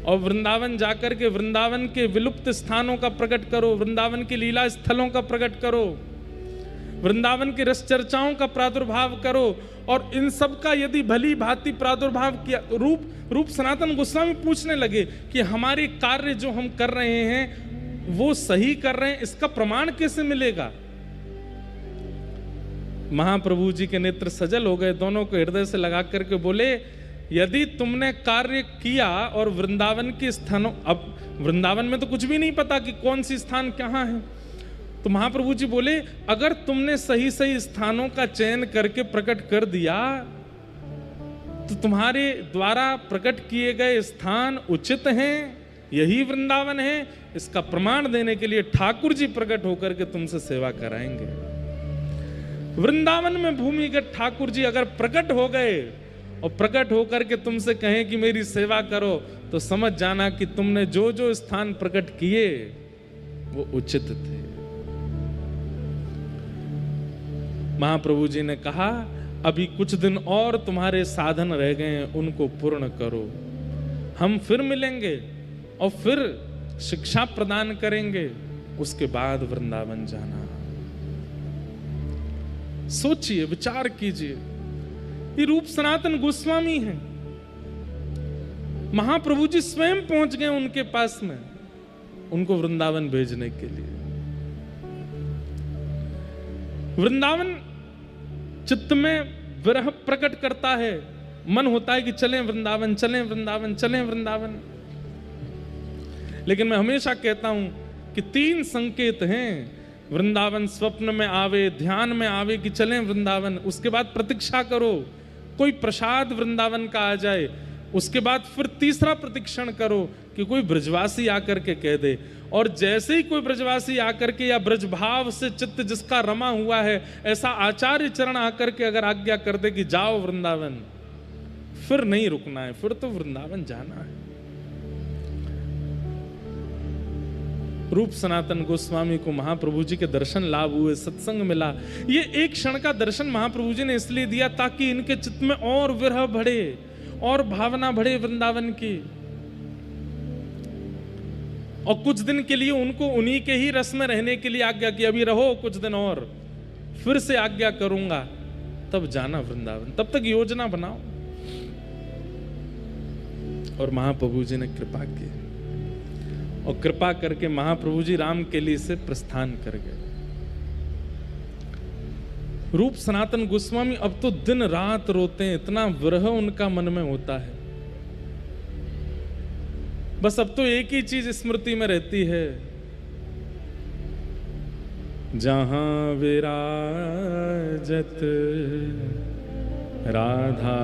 और वृंदावन जाकर के वृंदावन के विलुप्त स्थानों का प्रकट करो, वृंदावन के लीला स्थलों का प्रकट करो, वृंदावन के रस चर्चाओं का प्रादुर्भाव करो। और इन सब का यदि भली भांति प्रादुर्भाव किया, रूप सनातन गोस्वामी पूछने लगे कि हमारे कार्य जो हम कर रहे हैं वो सही कर रहे हैं, इसका प्रमाण कैसे मिलेगा। महाप्रभु जी के नेत्र सजल हो गए, दोनों को हृदय से लगा करके बोले, यदि तुमने कार्य किया और वृंदावन के स्थानों, अब वृंदावन में तो कुछ भी नहीं पता कि कौन सी स्थान कहां है, तो तो महाप्रभु जी बोले, अगर तुमने सही सही स्थानों का चयन करके प्रकट कर दिया तो तुम्हारे द्वारा प्रकट किए गए स्थान उचित हैं, यही वृंदावन है। इसका प्रमाण देने के लिए ठाकुर जी प्रकट होकर के तुमसे सेवा कराएंगे। वृंदावन में भूमिगत ठाकुर जी अगर प्रकट हो गए और प्रकट होकर के तुमसे कहें कि मेरी सेवा करो, तो समझ जाना कि तुमने जो जो स्थान प्रकट किए वो उचित थे। महाप्रभु जी ने कहा, अभी कुछ दिन और तुम्हारे साधन रह गए हैं, उनको पूर्ण करो। हम फिर मिलेंगे और फिर शिक्षा प्रदान करेंगे, उसके बाद वृंदावन जाना। सोचिए, विचार कीजिए। ये रूप सनातन गोस्वामी हैं, महाप्रभु जी स्वयं पहुंच गए उनके पास में, उनको वृंदावन भेजने के लिए। वृंदावन चित्त में विरह प्रकट करता है, मन होता है कि चलें वृंदावन, चलें वृंदावन, चलें वृंदावन। लेकिन मैं हमेशा कहता हूं कि 3 संकेत हैं। वृंदावन स्वप्न में आवे, ध्यान में आवे कि चलें वृंदावन, उसके बाद प्रतीक्षा करो कोई प्रसाद वृंदावन का आ जाए, उसके बाद फिर तीसरा प्रतीक्षण करो कि कोई ब्रजवासी आकर के कह दे। और जैसे ही कोई ब्रजवासी आकर के या ब्रजभाव से चित्त जिसका रमा हुआ है, ऐसा आचार्य चरण आकर के अगर आज्ञा कर दे कि जाओ वृंदावन, फिर नहीं रुकना है, फिर तो वृंदावन जाना है। रूप सनातन गोस्वामी को महाप्रभु जी के दर्शन लाभ हुए, सत्संग मिला। ये एक क्षण का दर्शन महाप्रभु जी ने इसलिए दिया ताकि इनके चित्त में और विरह बढ़े और भावना बढ़े वृंदावन की। और कुछ दिन के लिए उनको उन्हीं के ही रस में रहने के लिए आज्ञा की, अभी रहो कुछ दिन और, फिर से आज्ञा करूंगा, तब जाना वृंदावन, तब तक योजना बनाओ। और महाप्रभु जी ने कृपा की और कृपा करके महाप्रभु जी राम केली से प्रस्थान कर गए। रूप सनातन गोस्वामी अब तो दिन रात रोते हैं, इतना विरह उनका मन में होता है। बस अब तो एक ही चीज स्मृति में रहती है, जहां विराजत राधा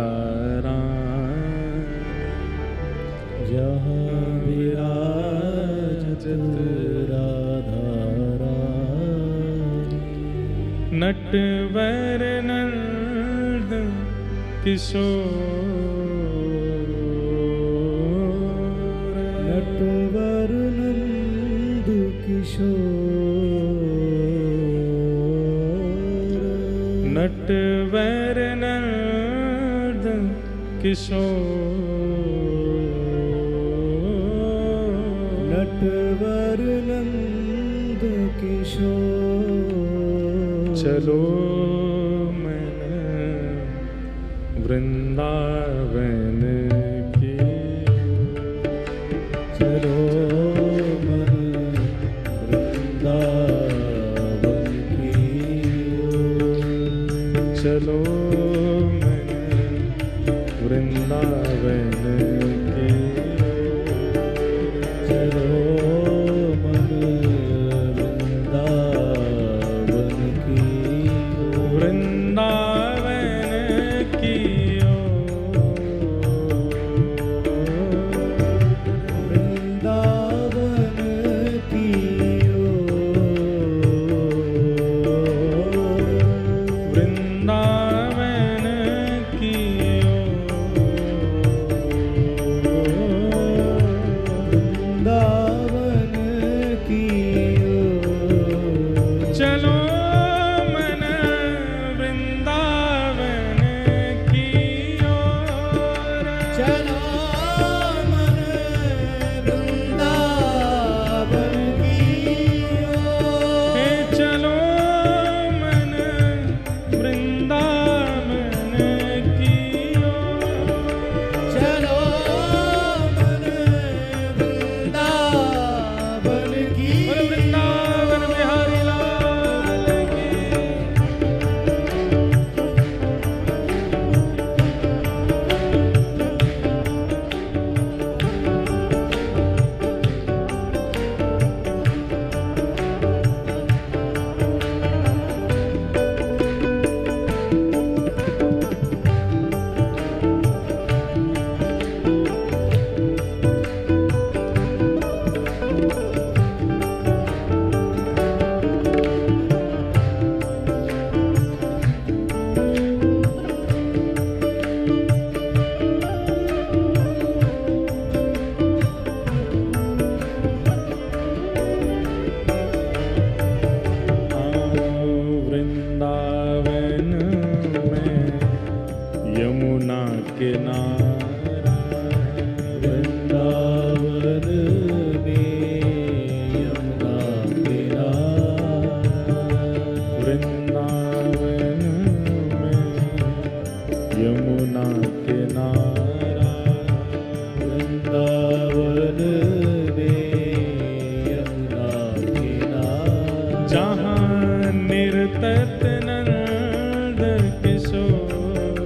राम, जहां विराजत राधा राम, नटवर नंद किशोर, नटवर नंद किशोर, नटवर नंद किशोर, नटवर नंद किशोर, चलो मैंने वृंदावन की, चलो मन वृंदावन की, चलो मैंने वृंदावन की, चलो मन वृंदावन की, वृंदावन की जहाँ निर्तत नंद किशोर,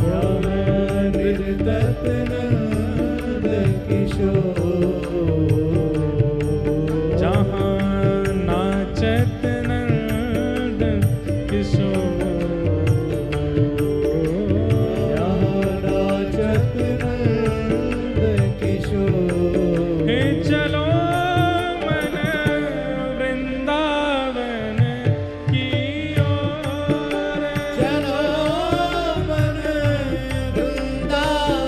जहाँ निर्तत नंद किशोर, जहाँ नाचत नंद किशोर, जहाँ नाचत नंद किशोर। हे चलो मन वृंदावन की ओर, चलो मन वृंदावन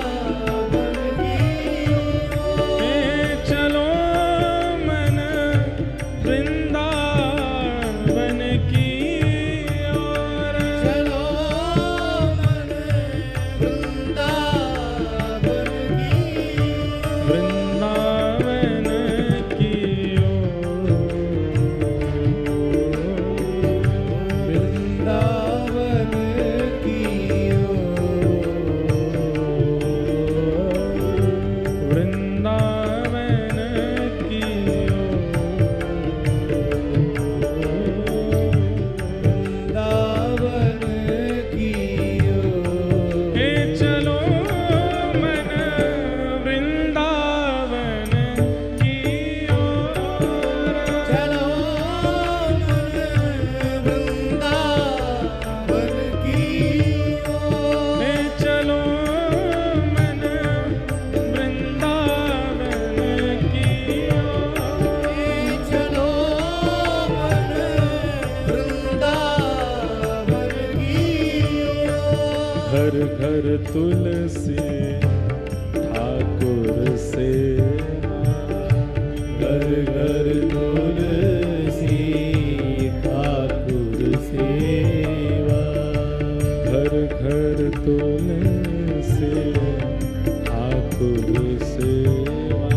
की ओर। हे चलो मन वृंदावन की ओर, चलो मन वृंदावन की ओर। वृंदावन की ओर, वृंदावन की ओर। वृंदावन की वृंदावन की ओर। हे चलो मन वृंदावन की ओर, चलो मन वृंदावन की ओर। हे चलो मन वृंदावन की ओर, चलो मन वृंदावन की ओर। घर घर तुलसी ठाकुर सेवा, घर घर तुलसी ठाकुर सेवा। घर घर तुलसी ठाकुर सेवा,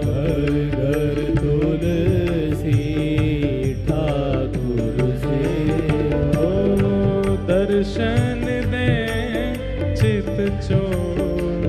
घर घर तुलसी ठाकुर सेवा। ओ दर्शन दे चित चोर,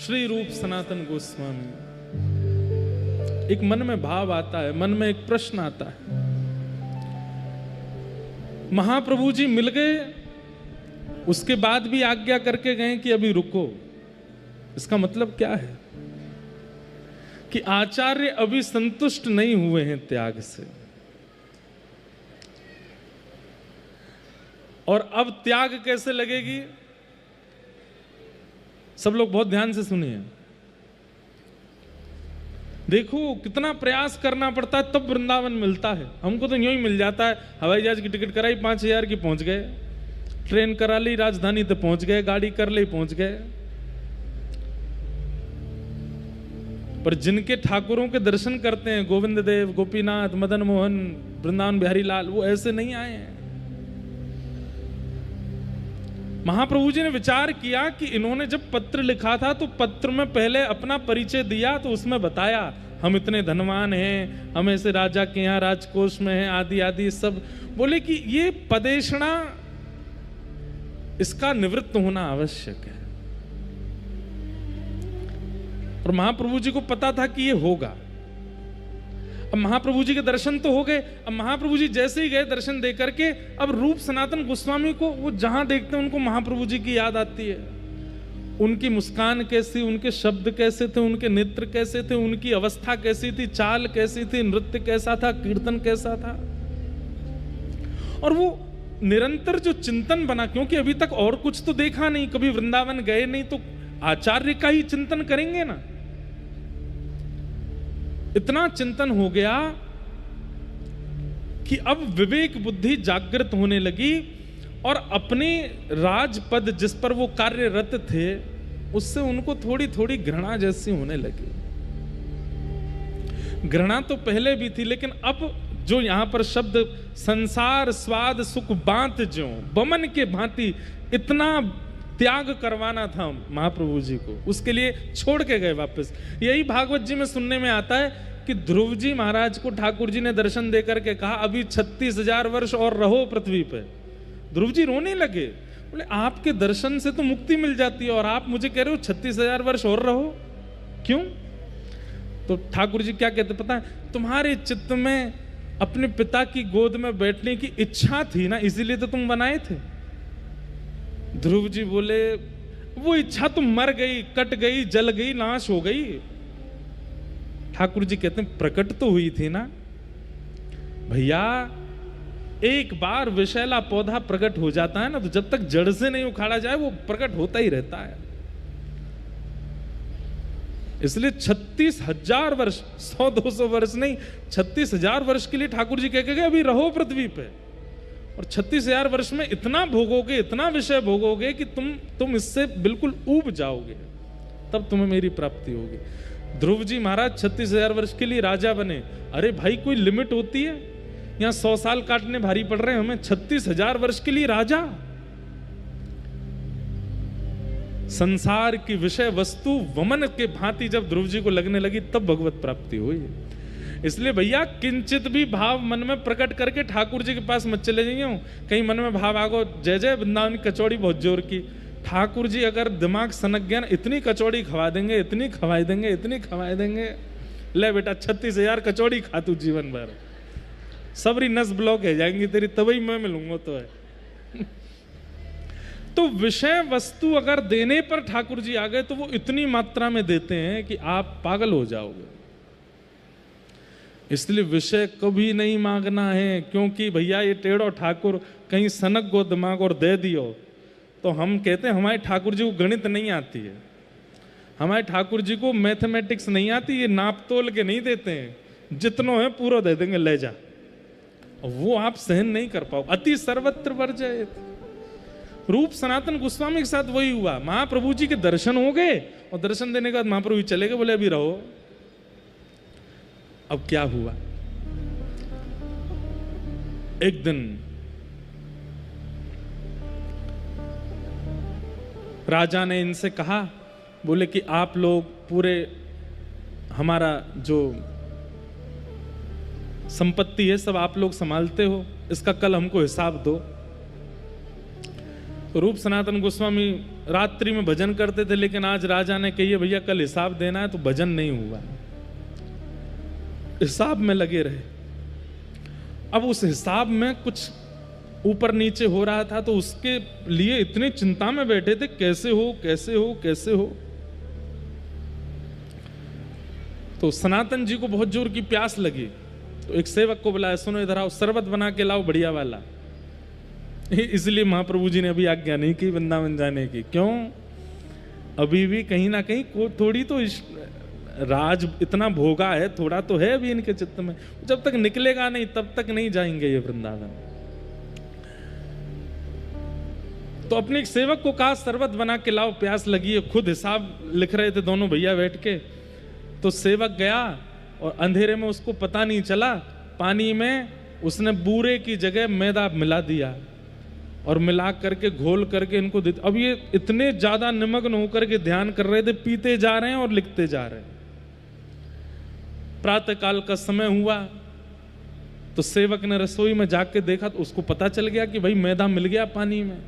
श्री रूप सनातन गोस्वामी। एक मन में भाव आता है, मन में एक प्रश्न आता है। महाप्रभु जी मिल गए, उसके बाद भी आज्ञा करके गए कि अभी रुको। इसका मतलब क्या है कि आचार्य अभी संतुष्ट नहीं हुए हैं त्याग से, और अब त्याग कैसे लगेगी। सब लोग बहुत ध्यान से सुनिए। देखो कितना प्रयास करना पड़ता है तब वृंदावन मिलता है। हमको तो यूं ही मिल जाता है, हवाई जहाज की टिकट कराई 5,000 की, पहुंच गए, ट्रेन करा ली राजधानी तो पहुंच गए, गाड़ी कर ली पहुंच गए। पर जिनके ठाकुरों के दर्शन करते हैं, गोविंद देव, गोपीनाथ, मदन मोहन, वृंदावन बिहारी लाल, वो ऐसे नहीं आए हैं। महाप्रभु जी ने विचार किया कि इन्होंने जब पत्र लिखा था तो पत्र में पहले अपना परिचय दिया, तो उसमें बताया हम इतने धनवान हैं, हम ऐसे राजा के यहाँ राजकोष में हैं, आदि आदि सब। बोले कि ये पदेशना, इसका निवृत्त होना आवश्यक है। और महाप्रभु जी को पता था कि ये होगा। अब महाप्रभु जी के दर्शन तो हो गए। अब महाप्रभु जी जैसे ही गए दर्शन दे करके, अब रूप सनातन गोस्वामी को वो जहां देखते हैं उनको महाप्रभु जी की याद आती है। उनकी मुस्कान कैसी, उनके शब्द कैसे थे, उनके नेत्र कैसे थे, उनकी अवस्था कैसी थी, चाल कैसी थी, नृत्य कैसा था, कीर्तन कैसा था। और वो निरंतर जो चिंतन बना, क्योंकि अभी तक और कुछ तो देखा नहीं, कभी वृंदावन गए नहीं, तो आचार्य का ही चिंतन करेंगे ना। इतना चिंतन हो गया कि अब विवेक बुद्धि जागृत होने लगी, और अपने राजपद जिस पर वो कार्यरत थे उससे उनको थोड़ी थोड़ी घृणा जैसी होने लगी। घृणा तो पहले भी थी, लेकिन अब जो यहां पर शब्द संसार स्वाद सुख बांत ज्यों बमन के भांति, इतना त्याग करवाना था महाप्रभु जी को, उसके लिए छोड़ के गए वापस। यही भागवत जी में सुनने में आता है कि ध्रुव जी महाराज को ठाकुर जी ने दर्शन देकर के कहा अभी 36,000 वर्ष और रहो पृथ्वी पे। ध्रुव जी रोने लगे, बोले आपके दर्शन से तो मुक्ति मिल जाती है और आप मुझे कह रहे हो 36,000 वर्ष और रहो, क्यों? तो ठाकुर जी क्या कहते पता है, तुम्हारे चित्त में अपने पिता की गोद में बैठने की इच्छा थी ना, इसीलिए तो तुम बनाए थे। ध्रुव जी बोले वो इच्छा तो मर गई, कट गई, जल गई, नाश हो गई। ठाकुर जी कहते हैं प्रकट तो हुई थी ना भैया। एक बार विषैला पौधा प्रकट हो जाता है ना, तो जब तक जड़ से नहीं उखाड़ा जाए वो प्रकट होता ही रहता है। इसलिए 36,000 वर्ष, 100-200 वर्ष नहीं, 36,000 वर्ष के लिए ठाकुर जी कह के गए अभी रहो पृथ्वी पे। और 36,000 वर्ष में इतना भोगोगे, इतना विषय भोगोगे कि तुम इससे बिल्कुल ऊब जाओगे, तब तुम्हें मेरी प्राप्ति होगी। ध्रुव जी महाराज 36,000 वर्ष के लिए राजा बने। अरे भाई कोई लिमिट होती है? यहां 100 साल काटने भारी पड़ रहे हैं हमें, 36,000 वर्ष के लिए राजा। संसार की विषय वस्तु वमन के भांति जब ध्रुव जी को लगने लगी तब भगवत प्राप्ति हुई। इसलिए भैया किंचित भी भाव मन में प्रकट करके ठाकुर जी के पास मत चले जाइए। कहीं मन में भाव आगो जय जय वृंदावन की कचौड़ी बहुत जोर की, ठाकुर जी अगर दिमाग सनक गया ना, इतनी कचौड़ी खवा देंगे, इतनी खवाई देंगे, इतनी खवाई देंगे, ले बेटा 36,000 कचौड़ी खा तू जीवन भर, सबरी नस ब्लॉक है जाएंगी तेरी, तभी मैं मिलूंगा तो है। तो विषय वस्तु अगर देने पर ठाकुर जी आ गए तो वो इतनी मात्रा में देते हैं कि आप पागल हो जाओगे। इसलिए विषय कभी नहीं मांगना है, क्योंकि भैया ये टेढ़ो ठाकुर कहीं सनक गो दिमाग और दे दियो तो हम कहते हैं हमारे ठाकुर जी को गणित नहीं आती है, हमारे ठाकुर जी को मैथमेटिक्स नहीं आती, ये नाप तोल के नहीं देते हैं, जितनो है पूरा दे देंगे, ले जा। वो आप सहन नहीं कर पाओ। अति सर्वत्र वर्जयेत। रूप सनातन गोस्वामी के साथ वही हुआ। महाप्रभु जी के दर्शन हो गए और दर्शन देने के बाद महाप्रभु चले गए, बोले अभी रहो। अब क्या हुआ, एक दिन राजा ने इनसे कहा, बोले कि आप लोग पूरे हमारा जो संपत्ति है सब आप लोग संभालते हो, इसका कल हमको हिसाब दो। रूप सनातन गोस्वामी रात्रि में भजन करते थे, लेकिन आज राजा ने कही भैया कल हिसाब देना है, तो भजन नहीं हुआ, हिसाब में लगे रहे। अब उस हिसाब में कुछ ऊपर नीचे हो रहा था, तो उसके लिए इतने चिंता में बैठे थे, कैसे हो कैसे हो कैसे हो। तो सनातन जी को बहुत जोर की प्यास लगी, तो एक सेवक को बुलाया, सुनो इधर आओ, शरबत बना के लाओ बढ़िया वाला। इसलिए महाप्रभु जी ने अभी आज्ञा नहीं की वृंदावन जाने की। क्यों? अभी भी कहीं ना कहीं थोड़ी तो राज इतना भोगा है, थोड़ा तो है अभी इनके चित्त में, जब तक निकलेगा नहीं तब तक नहीं जाएंगे ये वृंदावन। तो अपने एक सेवक को कहा शरबत बना के लाओ, प्यास लगी है। खुद हिसाब लिख रहे थे दोनों भैया बैठ के। तो सेवक गया और अंधेरे में उसको पता नहीं चला, पानी में उसने बूरे की जगह मैदा मिला दिया और मिला करके घोल करके इनको दे। अब ये इतने ज्यादा निमग्न होकर के ध्यान कर रहे थे, पीते जा रहे हैं और लिखते जा रहे हैं। प्रातः काल का समय हुआ तो सेवक ने रसोई में जाके देखा, तो उसको पता चल गया कि भाई मैदा मिल गया पानी में।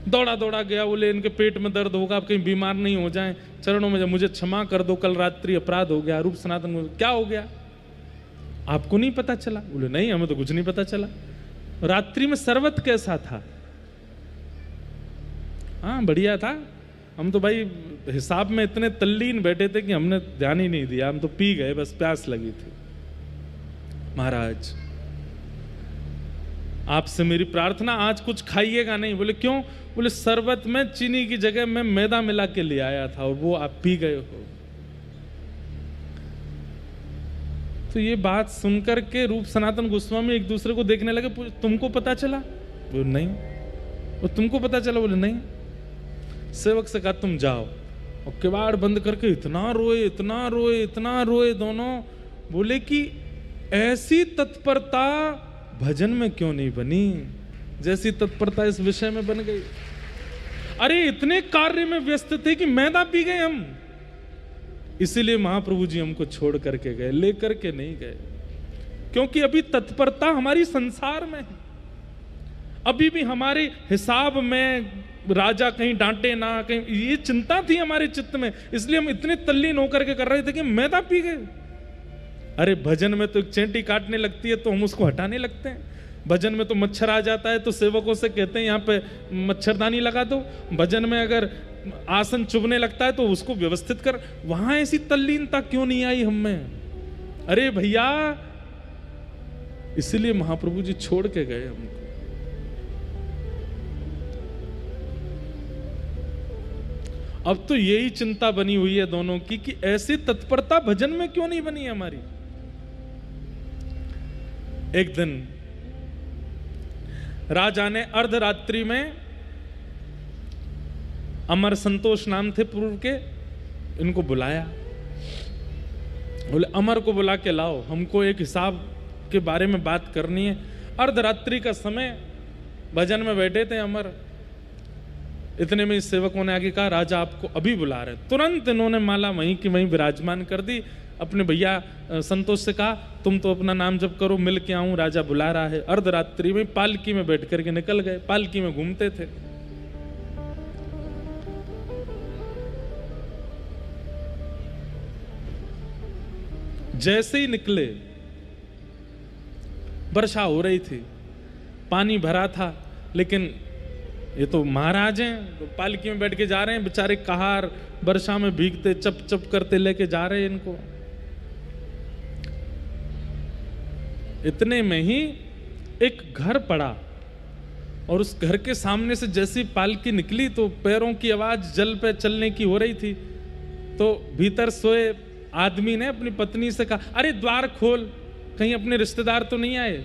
दौड़ा दौड़ा गया, बोले इनके पेट में दर्द होगा, आप कहीं बीमार नहीं हो जाएं, चरणों में मुझे क्षमा कर दो, कल रात्रि अपराध हो गया। रूप सनातन को क्या हो गया, आपको नहीं पता चला? बोले नहीं, हमें तो कुछ नहीं पता चला। रात्रि में शरबत कैसा था? हाँ बढ़िया था, हम तो भाई हिसाब में इतने तल्लीन बैठे थे कि हमने ध्यान ही नहीं दिया, हम तो पी गए, बस प्यास लगी थी। महाराज आपसे मेरी प्रार्थना, आज कुछ खाइएगा नहीं। बोले क्यों? बोले शरबत में चीनी की जगह मैं मैदा मिला के ले आया था और वो आप पी गए हो। तो ये बात सुनकर के रूप सनातन गोस्वामी एक दूसरे को देखने लगे, तुमको पता चला? बोले नहीं। और तुमको पता चला? बोले नहीं। सेवक से कहा तुम जाओ, और किवाड़ बंद करके इतना रोए इतना रोए इतना रोए दोनों। बोले कि ऐसी तत्परता भजन में क्यों नहीं बनी जैसी तत्परता इस विषय में बन गई। अरे इतने कार्य में व्यस्त थे कि मैदा पी गए हम, इसीलिए महाप्रभु जी हमको छोड़ करके गए, लेकर के नहीं गए, क्योंकि अभी तत्परता हमारी संसार में है। अभी भी हमारे हिसाब में राजा कहीं डांटे ना, कहीं, ये चिंता थी हमारे चित्त में, इसलिए हम इतने तल्लीन होकर के कर रहे थे कि मैदा पी गए। अरे भजन में तो एक चेंटी काटने लगती है तो हम उसको हटाने लगते हैं, भजन में तो मच्छर आ जाता है तो सेवकों से कहते हैं यहाँ पे मच्छरदानी लगा दो, भजन में अगर आसन चुभने लगता है तो उसको व्यवस्थित कर। वहां ऐसी तल्लीनता क्यों नहीं आई हम में? अरे भैया, इसलिए महाप्रभु जी छोड़ के गए हमको। अब तो यही चिंता बनी हुई है दोनों की कि ऐसी तत्परता भजन में क्यों नहीं बनी हमारी। एक दिन राजा ने अर्धरात्रि में, अमर संतोष नाम थे पूर्व के, इनको बुलाया। बोले अमर को बुला के लाओ, हमको एक हिसाब के बारे में बात करनी है। अर्धरात्रि का समय, भजन में बैठे थे अमर। इतने में इस सेवकों ने आगे कहा राजा आपको अभी बुला रहे। तुरंत इन्होंने माला वहीं की वहीं विराजमान कर दी। अपने भैया संतोष से कहा तुम तो अपना नाम जप करो, मिल के आऊं, राजा बुला रहा है। अर्धरात्रि में पालकी में बैठ करके निकल गए, पालकी में घूमते थे। जैसे ही निकले वर्षा हो रही थी, पानी भरा था, लेकिन ये तो महाराज हैं, तो पालकी में बैठ के जा रहे हैं, बेचारे कहार वर्षा में भीगते चप चप करते लेके जा रहे हैं इनको। इतने में ही एक घर पड़ा और उस घर के सामने से जैसी पालकी निकली तो पैरों की आवाज जल पे चलने की हो रही थी। तो भीतर सोए आदमी ने अपनी पत्नी से कहा अरे द्वार खोल, कहीं अपने रिश्तेदार तो नहीं आए।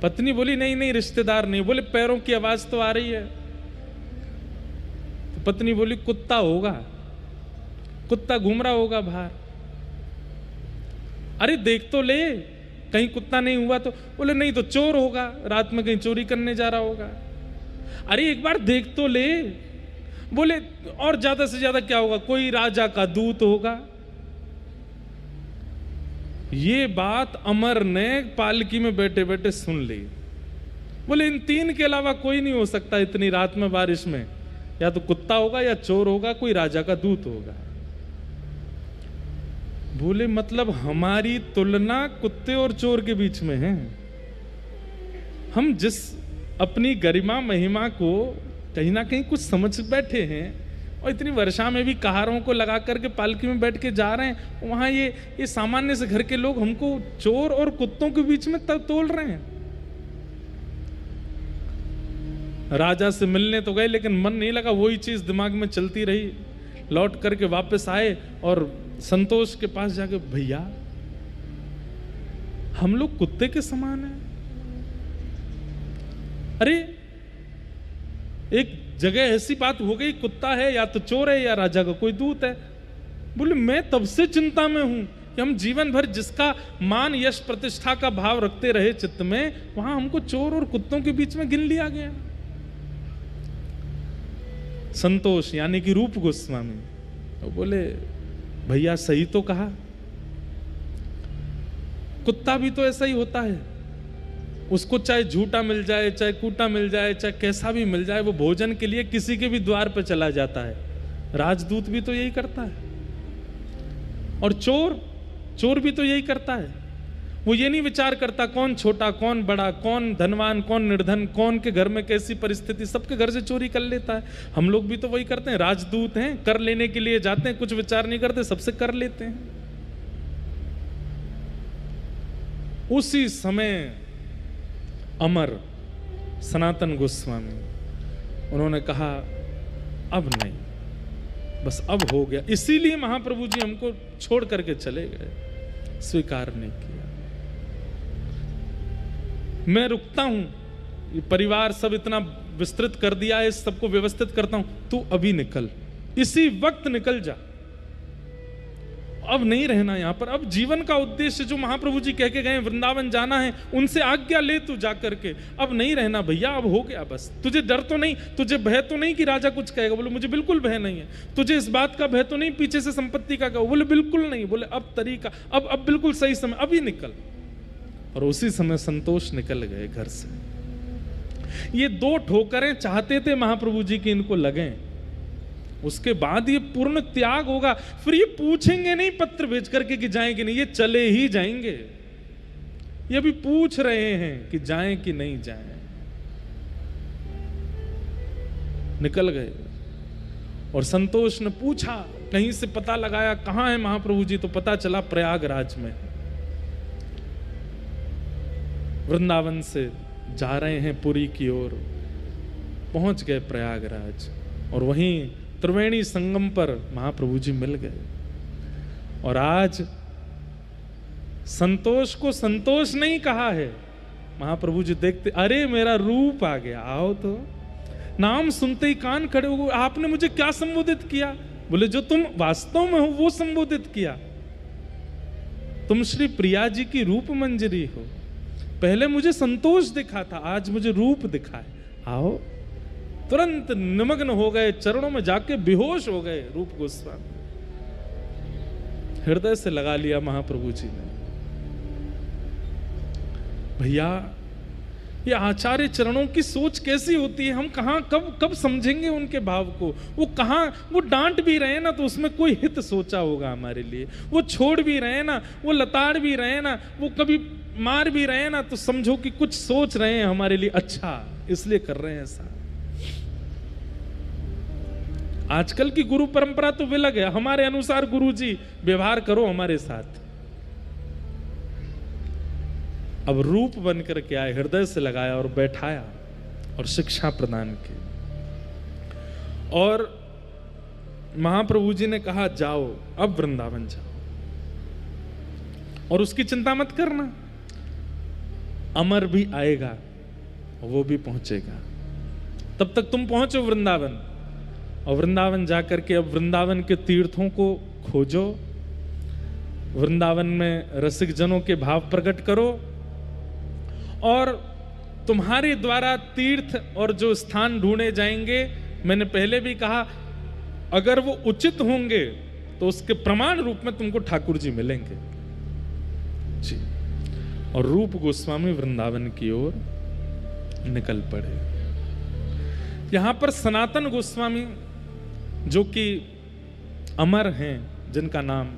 पत्नी बोली नहीं नहीं रिश्तेदार नहीं। बोले पैरों की आवाज तो आ रही है। तो पत्नी बोली कुत्ता होगा, कुत्ता घूम रहा होगा बाहर। अरे देख तो ले कहीं कुत्ता नहीं हुआ तो। बोले नहीं तो चोर होगा, रात में कहीं चोरी करने जा रहा होगा। अरे एक बार देख तो ले। बोले और ज्यादा से ज्यादा क्या होगा, कोई राजा का दूत होगा। ये बात अमर ने पालकी में बैठे बैठे सुन ली। बोले इन तीन के अलावा कोई नहीं हो सकता इतनी रात में बारिश में, या तो कुत्ता होगा या चोर होगा, कोई राजा का दूत होगा। बोले मतलब हमारी तुलना कुत्ते और चोर के बीच में है। हम जिस अपनी गरिमा महिमा को कहीं ना कहीं कुछ समझ बैठे हैं, और इतनी वर्षा में भी कहारों को लगा करके पालकी में बैठ के जा रहे हैं, वहां ये सामान्य से घर के लोग हमको चोर और कुत्तों के बीच में तोल रहे हैं। राजा से मिलने तो गए लेकिन मन नहीं लगा, वही चीज दिमाग में चलती रही। लौट करके वापस आए और संतोष के पास जाके, भैया हम लोग कुत्ते के समान हैं। अरे एक जगह ऐसी बात हो गई, कुत्ता है या तो चोर है या राजा का कोई दूत है। बोले मैं तब से चिंता में हूं कि हम जीवन भर जिसका मान यश प्रतिष्ठा का भाव रखते रहे चित्त में, वहां हमको चोर और कुत्तों के बीच में गिन लिया गया। संतोष यानी कि रूप गोस्वामी वो बोले भैया सही तो कहा, कुत्ता भी तो ऐसा ही होता है, उसको चाहे झूठा मिल जाए, चाहे कूटा मिल जाए, चाहे कैसा भी मिल जाए, वो भोजन के लिए किसी के भी द्वार पर चला जाता है। राजदूत भी तो यही करता है, और चोर भी तो यही करता है। वो ये नहीं विचार करता कौन छोटा कौन बड़ा, कौन धनवान कौन निर्धन, कौन के घर में कैसी परिस्थिति, सबके घर से चोरी कर लेता है। हम लोग भी तो वही करते हैं, राजदूत हैं, कर लेने के लिए जाते हैं, कुछ विचार नहीं करते, सबसे कर लेते हैं। उसी समय अमर सनातन गोस्वामी उन्होंने कहा अब नहीं, बस अब हो गया। इसीलिए महाप्रभु जी हमको छोड़ करके चले गए, स्वीकार नहीं किया। मैं रुकता हूं, ये परिवार सब इतना विस्तृत कर दिया है, इस सबको व्यवस्थित करता हूं, तू अभी निकल, इसी वक्त निकल जा, अब नहीं रहना यहां पर। अब जीवन का उद्देश्य जो महाप्रभु जी कह के गए वृंदावन जाना है, उनसे आज्ञा ले तू जा करके, अब नहीं रहना भैया, अब हो गया बस। तुझे डर तो नहीं, तुझे भय तो नहीं कि राजा कुछ कहेगा? बोले मुझे बिल्कुल भय नहीं है। तुझे इस बात का भय तो नहीं पीछे से संपत्ति का कहो? बोले बिल्कुल नहीं। बोले अब तरीका, अब बिल्कुल सही समय, अभी निकल। और उसी समय संतोष निकल गए घर से। ये दो ठोकरें चाहते थे महाप्रभु जी की इनको लगे, उसके बाद ये पूर्ण त्याग होगा। फिर ये पूछेंगे नहीं पत्र भेज करके कि जाएं कि नहीं, ये चले ही जाएंगे। ये भी पूछ रहे हैं कि जाएं कि नहीं जाएं। निकल गए और संतोष ने पूछा, कहीं से पता लगाया कहां है महाप्रभु जी, तो पता चला प्रयागराज में। वृंदावन से जा रहे हैं पुरी की ओर, पहुंच गए प्रयागराज और वहीं त्रिवेणी संगम पर महाप्रभु जी मिल गए। और आज संतोष को संतोष नहीं कहा है, महाप्रभु जी देखते, अरे मेरा रूप आ गया, आओ तो। नाम सुनते ही कान खड़े हो गए, आपने मुझे क्या संबोधित किया? बोले जो तुम वास्तव में हो वो संबोधित किया। तुम श्री प्रिया जी की रूप मंजरी हो। पहले मुझे संतोष दिखा था, आज मुझे रूप दिखा है, आओ। तुरंत निमग्न हो गए, चरणों में जाके बेहोश हो गए रूप गोस्वामी। हृदय से लगा लिया महाप्रभु जी ने। भैया ये आचार्य चरणों की सोच कैसी होती है, हम कहां कब समझेंगे उनके भाव को। वो कहां, वो डांट भी रहे ना तो उसमें कोई हित सोचा होगा हमारे लिए, वो छोड़ भी रहे ना, वो लताड़ भी रहे ना, वो कभी मार भी रहे ना, तो समझो कि कुछ सोच रहे हैं हमारे लिए अच्छा, इसलिए कर रहे हैं ऐसा। आजकल की गुरु परंपरा तो विलग है, हमारे अनुसार गुरु जी व्यवहार करो हमारे साथ। अब रूप बन करके आए, हृदय से लगाया और बैठाया और शिक्षा प्रदान की। और महाप्रभु जी ने कहा जाओ, अब वृंदावन जाओ और उसकी चिंता मत करना, अमर भी आएगा, वो भी पहुंचेगा, तब तक तुम पहुंचो वृंदावन। और वृंदावन जाकर के अब वृंदावन के तीर्थों को खोजो, वृंदावन में रसिक जनों के भाव प्रकट करो, और तुम्हारे द्वारा तीर्थ और जो स्थान ढूंढे जाएंगे, मैंने पहले भी कहा, अगर वो उचित होंगे तो उसके प्रमाण रूप में तुमको ठाकुर जी मिलेंगे जी। और रूप गोस्वामी वृंदावन की ओर निकल पड़े। यहां पर सनातन गोस्वामी जो कि अमर हैं, जिनका नाम,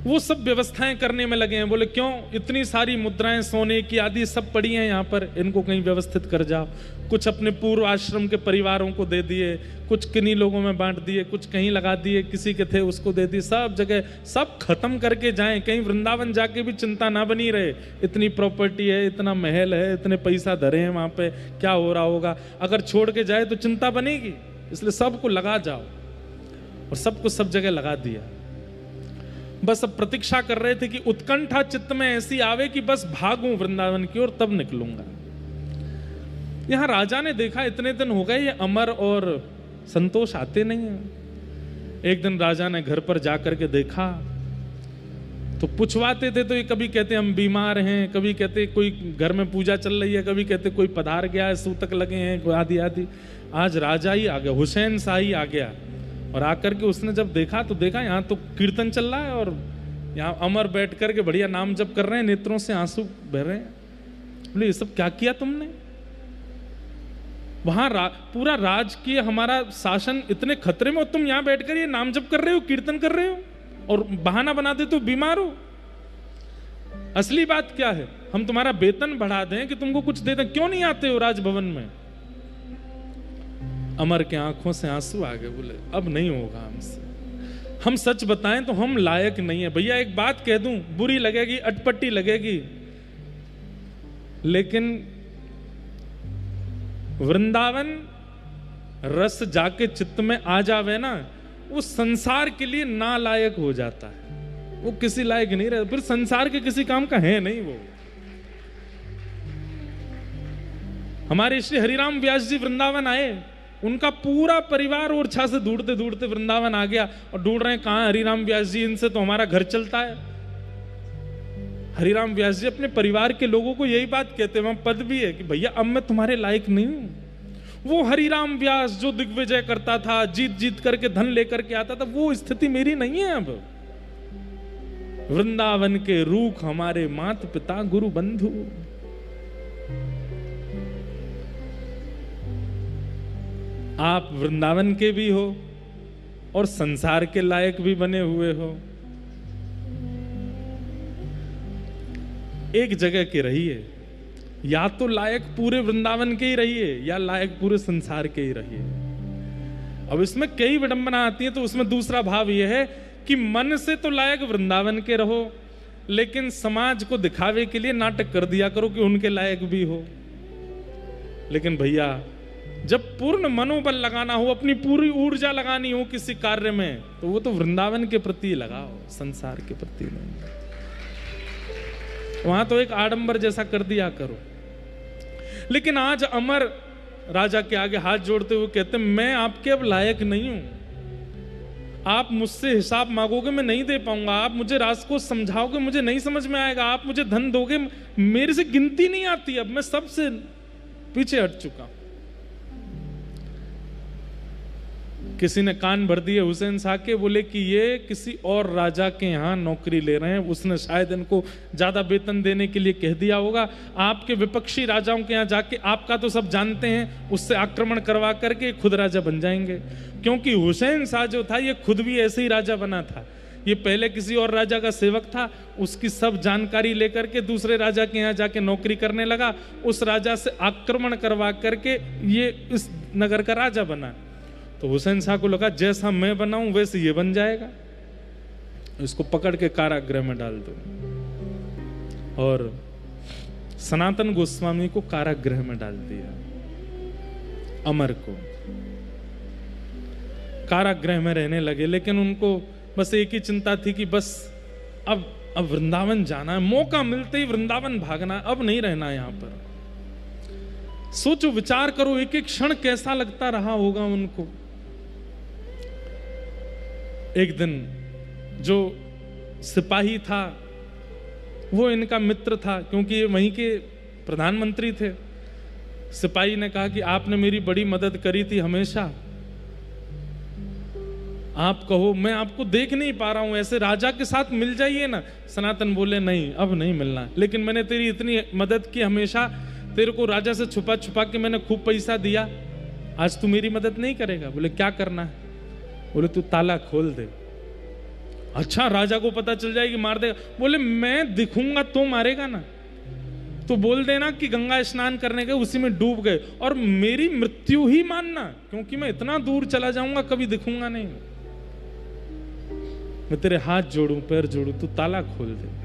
वो सब व्यवस्थाएं करने में लगे हैं। बोले क्यों, इतनी सारी मुद्राएं सोने की आदि सब पड़ी हैं यहाँ पर, इनको कहीं व्यवस्थित कर जाओ। कुछ अपने पूर्व आश्रम के परिवारों को दे दिए, कुछ किन्हीं लोगों में बांट दिए, कुछ कहीं लगा दिए, किसी के थे उसको दे दिए, सब जगह सब खत्म करके जाएं। कहीं वृंदावन जाके भी चिंता ना बनी रहे, इतनी प्रॉपर्टी है, इतना महल है, इतने पैसा धरे हैं वहां पे, क्या हो रहा होगा। अगर छोड़ के जाए तो चिंता बनेगी, इसलिए सबको लगा जाओ। और सबको सब जगह लगा दिया। बस अब प्रतीक्षा कर रहे थे कि उत्कंठा चित्त में ऐसी आवे कि बस भागूं वृंदावन की ओर, तब निकलूंगा। यहां राजा ने देखा इतने दिन हो गए ये अमर और संतोष आते नहीं है। एक दिन राजा ने घर पर जाकर के देखा तो पूछवाते थे, तो ये कभी कहते हम बीमार हैं, कभी कहते कोई घर में पूजा चल रही है, कभी कहते कोई पधार गया है, सूतक लगे हैं, आदि आदि। आज राजा ही आ गया, हुसैन शाह ही आ गया। और आकर के उसने जब देखा तो देखा यहाँ तो कीर्तन चल रहा है और यहाँ अमर बैठ करके बढ़िया नाम जप कर रहे हैं, नेत्रों से आंसू बह रहे हैं। बोले ये सब क्या किया तुमने? वहां पूरा राजकीय हमारा शासन इतने खतरे में, तुम यहाँ बैठकर ये नाम जप कर रहे हो, कीर्तन कर रहे हो और बहाना बना दे तो बीमार हो। असली बात क्या है? हम तुम्हारा वेतन बढ़ा दें कि तुमको कुछ दे दें, क्यों नहीं आते हो राजभवन में? अमर के आंखों से आंसू आ गए। बोले अब नहीं होगा हमसे, हम सच बताएं तो हम लायक नहीं है। भैया एक बात कह दूं, बुरी लगेगी, अटपटी लगेगी, लेकिन वृंदावन रस जाके चित्त में आ जावे ना, वो संसार के लिए नालायक हो जाता है, वो किसी लायक नहीं रहता, फिर संसार के किसी काम का है नहीं वो। हमारे श्री हरिराम व्यास जी वृंदावन आए, उनका पूरा परिवार ओरछा से ढूंढते ढूंढते वृंदावन आ गया और ढूंढ रहे हैं कहां हरिराम व्यास जी, इनसे तो हमारा घर चलता है। हरिराम व्यास जी अपने परिवार के लोगों को यही बात कहते हैं, वहां पद भी है कि भैया अब मैं तुम्हारे लायक नहीं हूं। वो हरिराम व्यास जो दिग्विजय करता था, जीत जीत करके धन लेकर के आता था, वो स्थिति मेरी नहीं है अब। वृंदावन के रूख हमारे माता पिता गुरु बंधु, आप वृंदावन के भी हो और संसार के लायक भी बने हुए हो। एक जगह के रहिए, या तो लायक पूरे वृंदावन के ही रहिए या लायक पूरे संसार के ही रहिए। अब इसमें कई विडंबना आती है, तो उसमें दूसरा भाव यह है कि मन से तो लायक वृंदावन के रहो, लेकिन समाज को दिखावे के लिए नाटक कर दिया करो कि उनके लायक भी हो। लेकिन भैया जब पूर्ण मनोबल लगाना हो, अपनी पूरी ऊर्जा लगानी हो किसी कार्य में, तो वो तो वृंदावन के प्रति लगाओ, संसार के प्रति नहीं। वहां तो एक आडंबर जैसा कर दिया करो। लेकिन आज अमर राजा के आगे हाथ जोड़ते हुए कहते मैं आपके अब लायक नहीं हूं, आप मुझसे हिसाब मांगोगे मैं नहीं दे पाऊंगा, आप मुझे रास को समझाओगे मुझे नहीं समझ में आएगा, आप मुझे धन दोगे मेरे से गिनती नहीं आती, अब मैं सबसे पीछे हट चुका हूं। किसी ने कान भर दिए हुसैन शाह के, बोले कि ये किसी और राजा के यहाँ नौकरी ले रहे हैं, उसने शायद इनको ज्यादा वेतन देने के लिए कह दिया होगा। आपके विपक्षी राजाओं के यहाँ जाके, आपका तो सब जानते हैं, उससे आक्रमण करवा करके खुद राजा बन जाएंगे। क्योंकि हुसैन शाह जो था ये खुद भी ऐसे ही राजा बना था, ये पहले किसी और राजा का सेवक था, उसकी सब जानकारी लेकर के दूसरे राजा के यहाँ जाके नौकरी करने लगा, उस राजा से आक्रमण करवा करके ये इस नगर का राजा बना। तो हुसैन शाह को लगा जैसा मैं बनाऊं वैसे ये बन जाएगा, इसको पकड़ के कारागृह में डाल दो। और सनातन गोस्वामी को कारागृह में डाल दिया, अमर को कारागृह में रहने लगे। लेकिन उनको बस एक ही चिंता थी कि बस अब वृंदावन जाना है, मौका मिलते ही वृंदावन भागना है, अब नहीं रहना यहां पर। सोचो विचार करो, एक एक क्षण कैसा लगता रहा होगा उनको। एक दिन जो सिपाही था वो इनका मित्र था, क्योंकि ये वहीं के प्रधानमंत्री थे। सिपाही ने कहा कि आपने मेरी बड़ी मदद करी थी हमेशा, आप कहो मैं आपको देख नहीं पा रहा हूं, ऐसे राजा के साथ मिल जाइए ना। सनातन बोले नहीं अब नहीं मिलना, लेकिन मैंने तेरी इतनी मदद की हमेशा, तेरे को राजा से छुपा छुपा के मैंने खूब पैसा दिया, आज तू मेरी मदद नहीं करेगा? बोले क्या करना है? बोले तू ताला खोल दे। अच्छा, राजा को पता चल जाएगी, मार देगा। बोले मैं दिखूंगा तो मारेगा ना, तो बोल देना कि गंगा स्नान करने गए, उसी में डूब गए, और मेरी मृत्यु ही मानना, क्योंकि मैं इतना दूर चला जाऊंगा, कभी दिखूंगा नहीं। मैं तेरे हाथ जोड़ूं, पैर जोड़ूं, तू ताला खोल दे।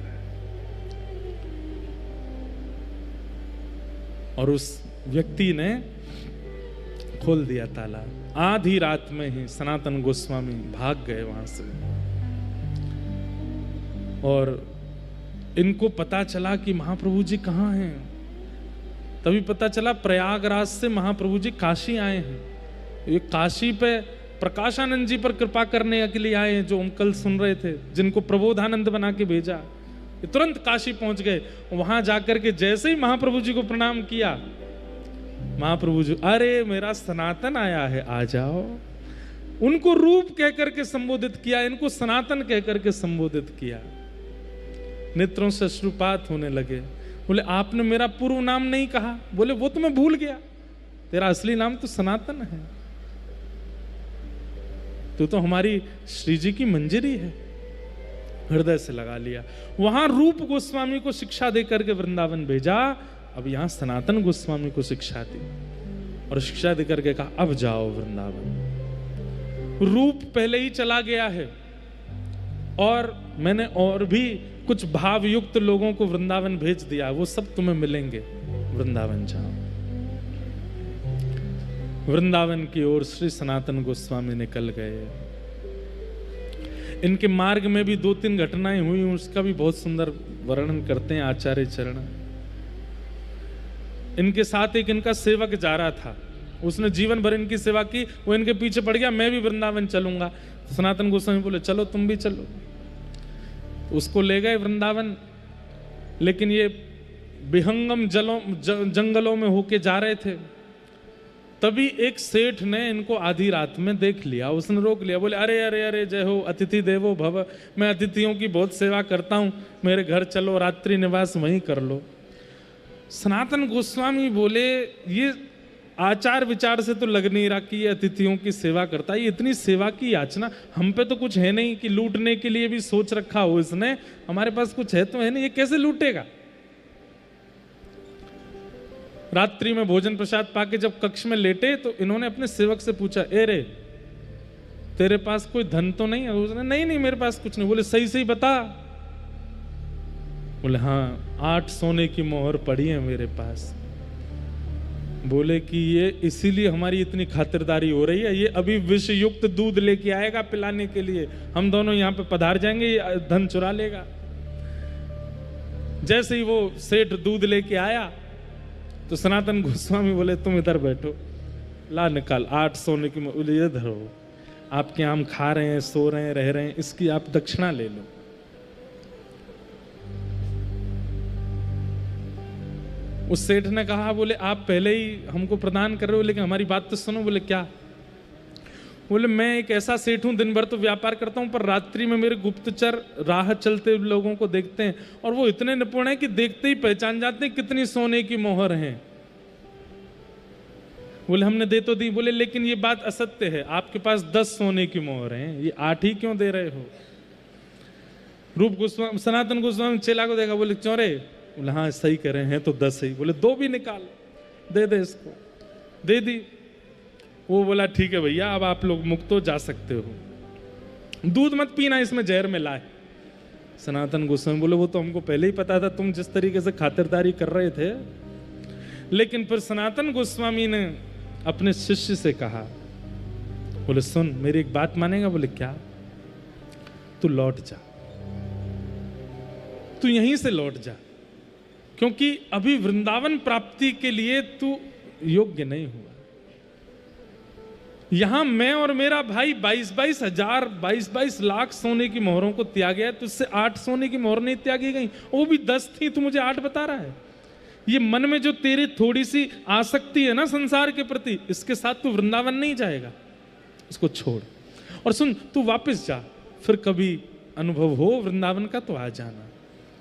और उस व्यक्ति ने खोल दिया ताला। आधी रात में ही सनातन गोस्वामी भाग गए वहां से, और इनको पता चला कि महाप्रभु जी कहाँ हैं। तभी पता चला प्रयागराज से महाप्रभु जी काशी आए हैं। ये काशी पे प्रकाशानंद जी पर कृपा करने के लिए आए हैं, जो हम कल सुन रहे थे, जिनको प्रबोधानंद बना के भेजा। ये तुरंत काशी पहुंच गए। वहां जाकर के जैसे ही महाप्रभु जी को प्रणाम किया, महाप्रभु जी, अरे मेरा सनातन आया है, आ जाओ। उनको रूप कहकर के संबोधित किया, इनको सनातन कहकर के संबोधित किया। नेत्रों से अश्रुपात होने लगे। बोले आपने मेरा पूर्व नाम नहीं कहा। बोले वो तो मैं भूल गया, तेरा असली नाम तो सनातन है, तू तो हमारी श्री जी की मंजरी है। हृदय से लगा लिया। वहां रूप गोस्वामी को शिक्षा देकर के वृंदावन भेजा, अब यहां सनातन गोस्वामी को शिक्षा दी, और शिक्षा देकर के कहा अब जाओ वृंदावन। रूप पहले ही चला गया है, और मैंने और भी कुछ भावयुक्त लोगों को वृंदावन भेज दिया, वो सब तुम्हें मिलेंगे। वृंदावन जाओ। वृंदावन की ओर श्री सनातन गोस्वामी निकल गए। इनके मार्ग में भी 2-3 घटनाएं हुई, उसका भी बहुत सुंदर वर्णन करते हैं आचार्य चरण। इनके साथ एक इनका सेवक जा रहा था, उसने जीवन भर इनकी सेवा की, वो इनके पीछे पड़ गया, मैं भी वृंदावन चलूंगा। तो सनातन गोस्वामी बोले चलो तुम भी चलो। उसको ले गए वृंदावन, लेकिन ये विहंगम जंगलों में होके जा रहे थे। तभी एक सेठ ने इनको आधी रात में देख लिया, उसने रोक लिया। बोले अरे अरे अरे जय हो, अतिथि देवो भव, मैं अतिथियों की बहुत सेवा करता हूं, मेरे घर चलो, रात्रि निवास वहीं कर लो। सनातन गोस्वामी बोले ये आचार विचार से तो लग नहीं रहा कि ये अतिथियों की सेवा करता है। ये इतनी सेवा की याचना, हम पे तो कुछ है नहीं कि लूटने के लिए भी सोच रखा हो इसने, हमारे पास कुछ है तो है नहीं, ये कैसे लूटेगा। रात्रि में भोजन प्रसाद पाके जब कक्ष में लेटे तो इन्होंने अपने सेवक से पूछा, ए रे तेरे पास कोई धन तो नहीं है? उसने नहीं नहीं मेरे पास कुछ नहीं। बोले सही सही बता। बोले हाँ 8 सोने की मोहर पड़ी है मेरे पास। बोले कि ये इसीलिए हमारी इतनी खातिरदारी हो रही है, ये अभी विष युक्त दूध लेके आएगा पिलाने के लिए, हम दोनों यहाँ पे पधार जाएंगे, ये धन चुरा लेगा। जैसे ही वो सेठ दूध लेके आया तो सनातन गोस्वामी बोले तुम इधर बैठो, ला निकाल 8 सोने की। बोले ये धरो, आपके यहाँ हम खा रहे हैं, सो रहे हैं, रह रहे हैं, इसकी आप दक्षिणा ले लो। उस सेठ ने कहा, बोले आप पहले ही हमको प्रदान कर रहे हो, लेकिन हमारी बात तो सुनो। बोले क्या? बोले मैं एक ऐसा सेठ हूं, दिन भर तो व्यापार करता हूं, पर रात्रि में मेरे गुप्तचर राह चलते लोगों को देखते हैं, और वो इतने निपुण हैं कि देखते ही पहचान जाते हैं कितनी सोने की मोहर हैं। बोले हमने दे तो दी। बोले लेकिन ये बात असत्य है, आपके पास 10 सोने की मोहर हैं, ये 8 ही क्यों दे रहे हो? रूप गोस्वामी सनातन गोस्वामी चेला को देखा, बोले क्यों रे? बोले हाँ सही कह रहे हैं, तो 10 ही। बोले 2 भी निकाल, दे दे इसको। दे दी। वो बोला ठीक है भैया, अब आप लोग मुक्त हो, जा सकते हो, दूध मत पीना, इसमें जहर मिला है। सनातन गोस्वामी बोले वो तो हमको पहले ही पता था, तुम जिस तरीके से खातिरदारी कर रहे थे। लेकिन फिर सनातन गोस्वामी ने अपने शिष्य से कहा, बोले सुन मेरी एक बात मानेगा? बोले क्या? तू लौट जा, तू यहीं से लौट जा, क्योंकि अभी वृंदावन प्राप्ति के लिए तू योग्य नहीं हुआ। यहां मैं और मेरा भाई 22-22 हजार 22-22 लाख सोने की मोहरों को त्यागे है, तुझसे 8 सोने की मोहर नहीं त्यागी गई, वो भी 10 थी, तू मुझे 8 बता रहा है। ये मन में जो तेरी थोड़ी सी आसक्ति है ना संसार के प्रति, इसके साथ तू वृंदावन नहीं जाएगा, इसको छोड़। और सुन, तू वापस जा, फिर कभी अनुभव हो वृंदावन का तो आ जाना।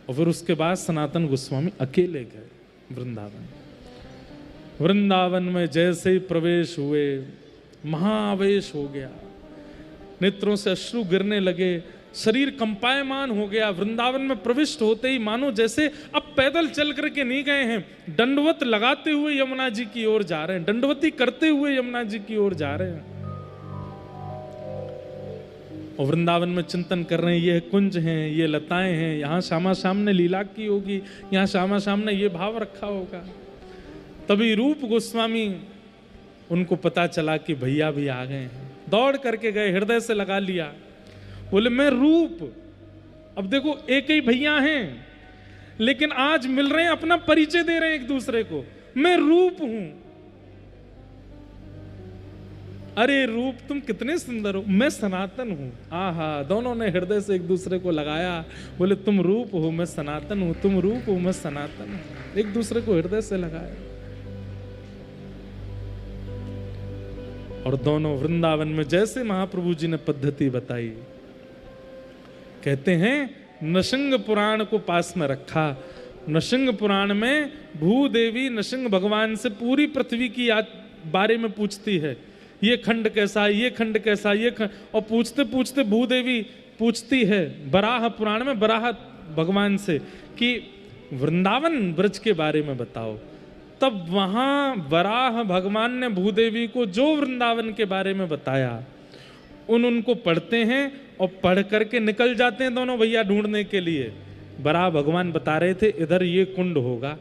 और फिर उसके बाद सनातन गोस्वामी अकेले गए वृंदावन। वृंदावन में जैसे ही प्रवेश हुए महाआवेश हो गया, नेत्रों से अश्रु गिरने लगे, शरीर कंपायमान हो गया। वृंदावन में प्रविष्ट होते ही मानो जैसे अब पैदल चल करके नहीं गए हैं, दंडवत लगाते हुए यमुना जी की ओर जा रहे हैं, दंडवती करते हुए यमुना जी की ओर जा रहे हैं। और वृंदावन में चिंतन कर रहे हैं, ये कुंज हैं, ये लताएं हैं, यहाँ श्यामा श्याम ने लीला की होगी, यहाँ श्यामा श्याम ने ये भाव रखा होगा। तभी रूप गोस्वामी, उनको पता चला कि भैया भी आ गए हैं, दौड़ करके गए, हृदय से लगा लिया, बोले मैं रूप। अब देखो एक ही भैया हैं, लेकिन आज मिल रहे हैं, अपना परिचय दे रहे हैं एक दूसरे को, मैं रूप हूं। अरे रूप तुम कितने सुंदर हो, मैं सनातन हूं। आहा, दोनों ने हृदय से एक दूसरे को लगाया, बोले तुम रूप हो, मैं सनातन हूं, तुम रूप हो, मैं सनातन हूं। एक दूसरे को हृदय से लगाया और दोनों वृंदावन में जैसे महाप्रभु जी ने पद्धति बताई, कहते हैं नृसिंह पुराण को पास में रखा। नृसिंह पुराण में भूदेवी नृसिंह भगवान से पूरी पृथ्वी की बारे में पूछती है, ये खंड कैसा, ये खंड कैसा, ये खंड, और पूछते पूछते भूदेवी पूछती है बराह पुराण में बराह भगवान से कि वृंदावन ब्रज के बारे में बताओ। तब वहां वराह भगवान ने भूदेवी को जो वृंदावन के बारे में बताया उनको पढ़ते हैं और पढ़ करके निकल जाते हैं दोनों भैया ढूंढने के लिए। वराह भगवान बता रहे थे इधर ये कुंड होगा,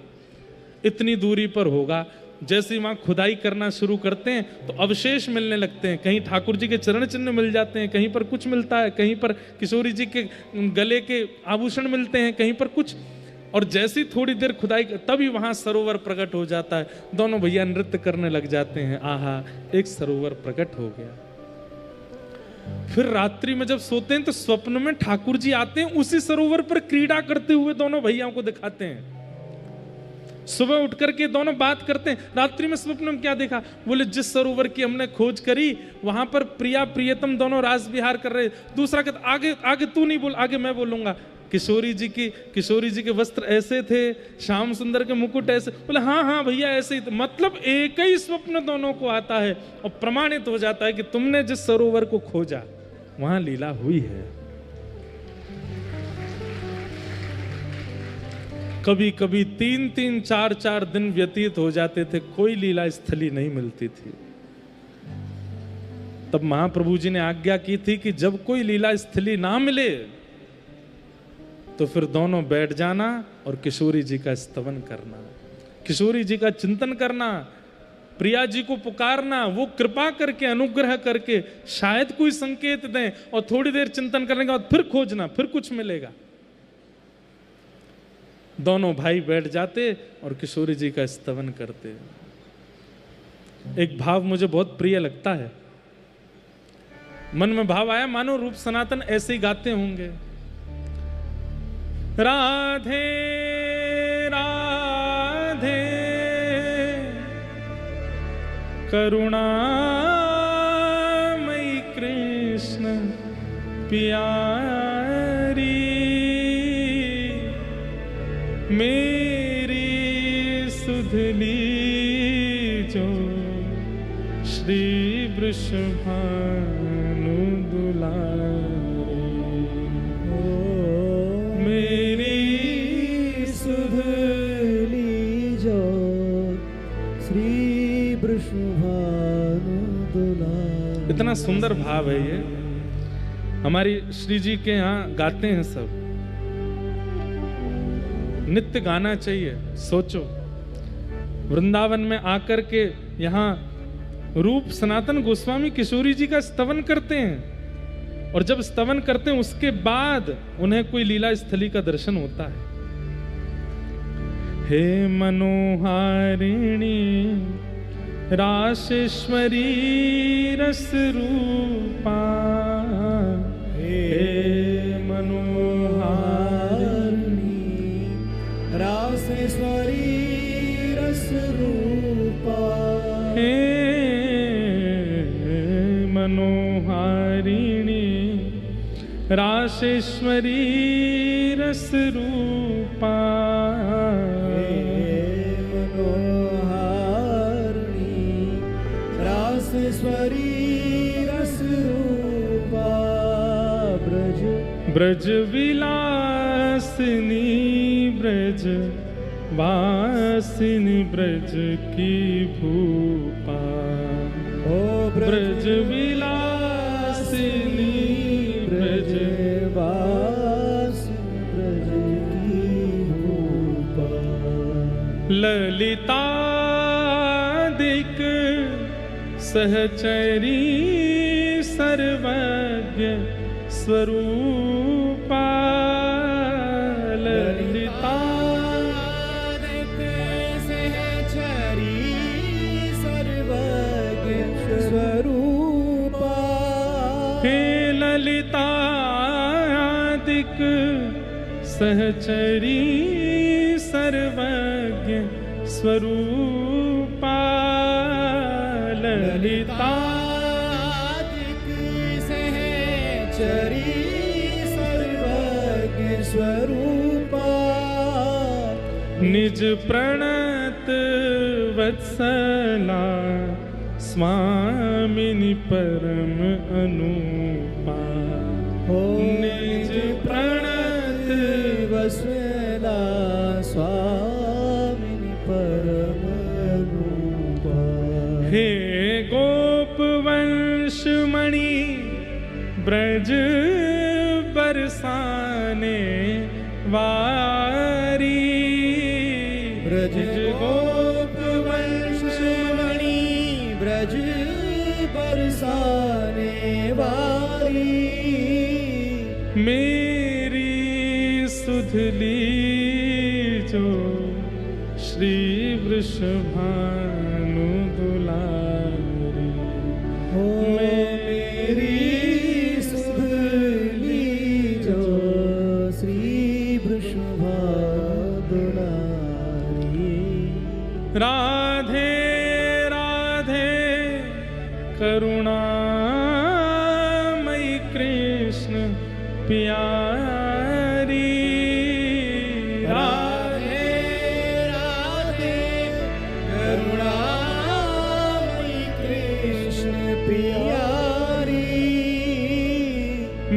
इतनी दूरी पर होगा। जैसे वहां खुदाई करना शुरू करते हैं तो अवशेष मिलने लगते हैं, कहीं ठाकुर जी के चरण चिन्ह मिल जाते हैं, कहीं पर कुछ मिलता है, कहीं पर किशोरी जी के गले के आभूषण मिलते हैं, कहीं पर कुछ। और जैसी थोड़ी देर खुदाई तभी वहां सरोवर प्रकट हो जाता है, दोनों भैया नृत्य करने लग जाते हैं। आहा, एक सरोवर प्रकट हो गया। फिर रात्रि में जब सोते हैं तो स्वप्न में ठाकुर जी आते हैं, उसी सरोवर पर क्रीड़ा करते हुए दोनों भैयाओं को दिखाते हैं। सुबह उठ करके दोनों बात करते हैं, रात्रि में स्वप्न में क्या देखा, बोले जिस सरोवर की हमने खोज करी वहां पर प्रिया प्रियतम दोनों रास विहार कर रहे। दूसरा कहता आगे आगे तू नहीं बोल, आगे मैं बोलूंगा। किशोरी जी के वस्त्र ऐसे थे, श्याम सुंदर के मुकुट ऐसे। बोले हाँ हाँ भैया ऐसे ही। मतलब एक ही स्वप्न दोनों को आता है और प्रमाणित हो जाता है कि तुमने जिस सरोवर को खोजा वहां लीला हुई है। कभी कभी 3-3, 4-4 दिन व्यतीत हो जाते थे, कोई लीला स्थली नहीं मिलती थी। तब महाप्रभु जी ने आज्ञा की थी कि जब कोई लीला स्थली ना मिले तो फिर दोनों बैठ जाना और किशोरी जी का स्तवन करना, किशोरी जी का चिंतन करना, प्रिया जी को पुकारना, वो कृपा करके अनुग्रह करके शायद कोई संकेत दें, और थोड़ी देर चिंतन करने के बाद फिर खोजना, फिर कुछ मिलेगा। दोनों भाई बैठ जाते और किशोरी जी का स्तवन करते। एक भाव मुझे बहुत प्रिय लगता है, मन में भाव आया मानो रूप सनातन ऐसे ही गाते होंगे। राधे राधे करुणामयी कृष्ण प्यारी, मेरी सुधली जो श्री वृषभानु दुलारी, मेरी सुधली जो श्री वृषभानु दुलारी। इतना सुंदर भाव है ये, हमारी श्री जी के यहाँ गाते हैं सब, नित्य गाना चाहिए। सोचो वृंदावन में आकर के यहाँ रूप सनातन गोस्वामी किशोरी जी का स्तवन करते हैं, और जब स्तवन करते हैं उसके बाद उन्हें कोई लीला स्थली का दर्शन होता है। हे मनोहारिणी रासेश्वरी रस रूपा, हे मनोहारिणी रासेश्वरी रस रूपा, हे मनोहारिणी रासेश्वरी रस रूपा, हे मनोहारिणी रस रूपा ब्रज ब्रज विलासिनी ब्रज वासिनी ब्रज की भूपा। ओ ब्रज विलासिनी ब्रज वासिनी ब्रज की भूपा। ललितादिक सहचरी सर्वज्ञ स्वरूपा। ललितादिक सहचरी सर्वज्ञ स्वरूपा। हे ललितादिक सहचरी सर्वज्ञ स्वरूपा। ललितादिक सहचरी सर्वज्ञ स्वरूपा। निज प्रणत वत्सला स्वामिनी परम अनुपा। निज प्रणत वत्सला स्वामिनी परम अनुपा। हे गोप वंशमणि ब्रज बरसाने वारी। ब्रज गोप वंशमणि ब्रज बरसाने वारी। मेरी सुधली जो श्री वृषभानु दुलारी। हो मेरी सुधली जो श्री वृषभानु दुलारी। राधे राधे करुणामयी कृष्ण प्यारी। राधे राधे करुणामयी कृष्ण प्यारी।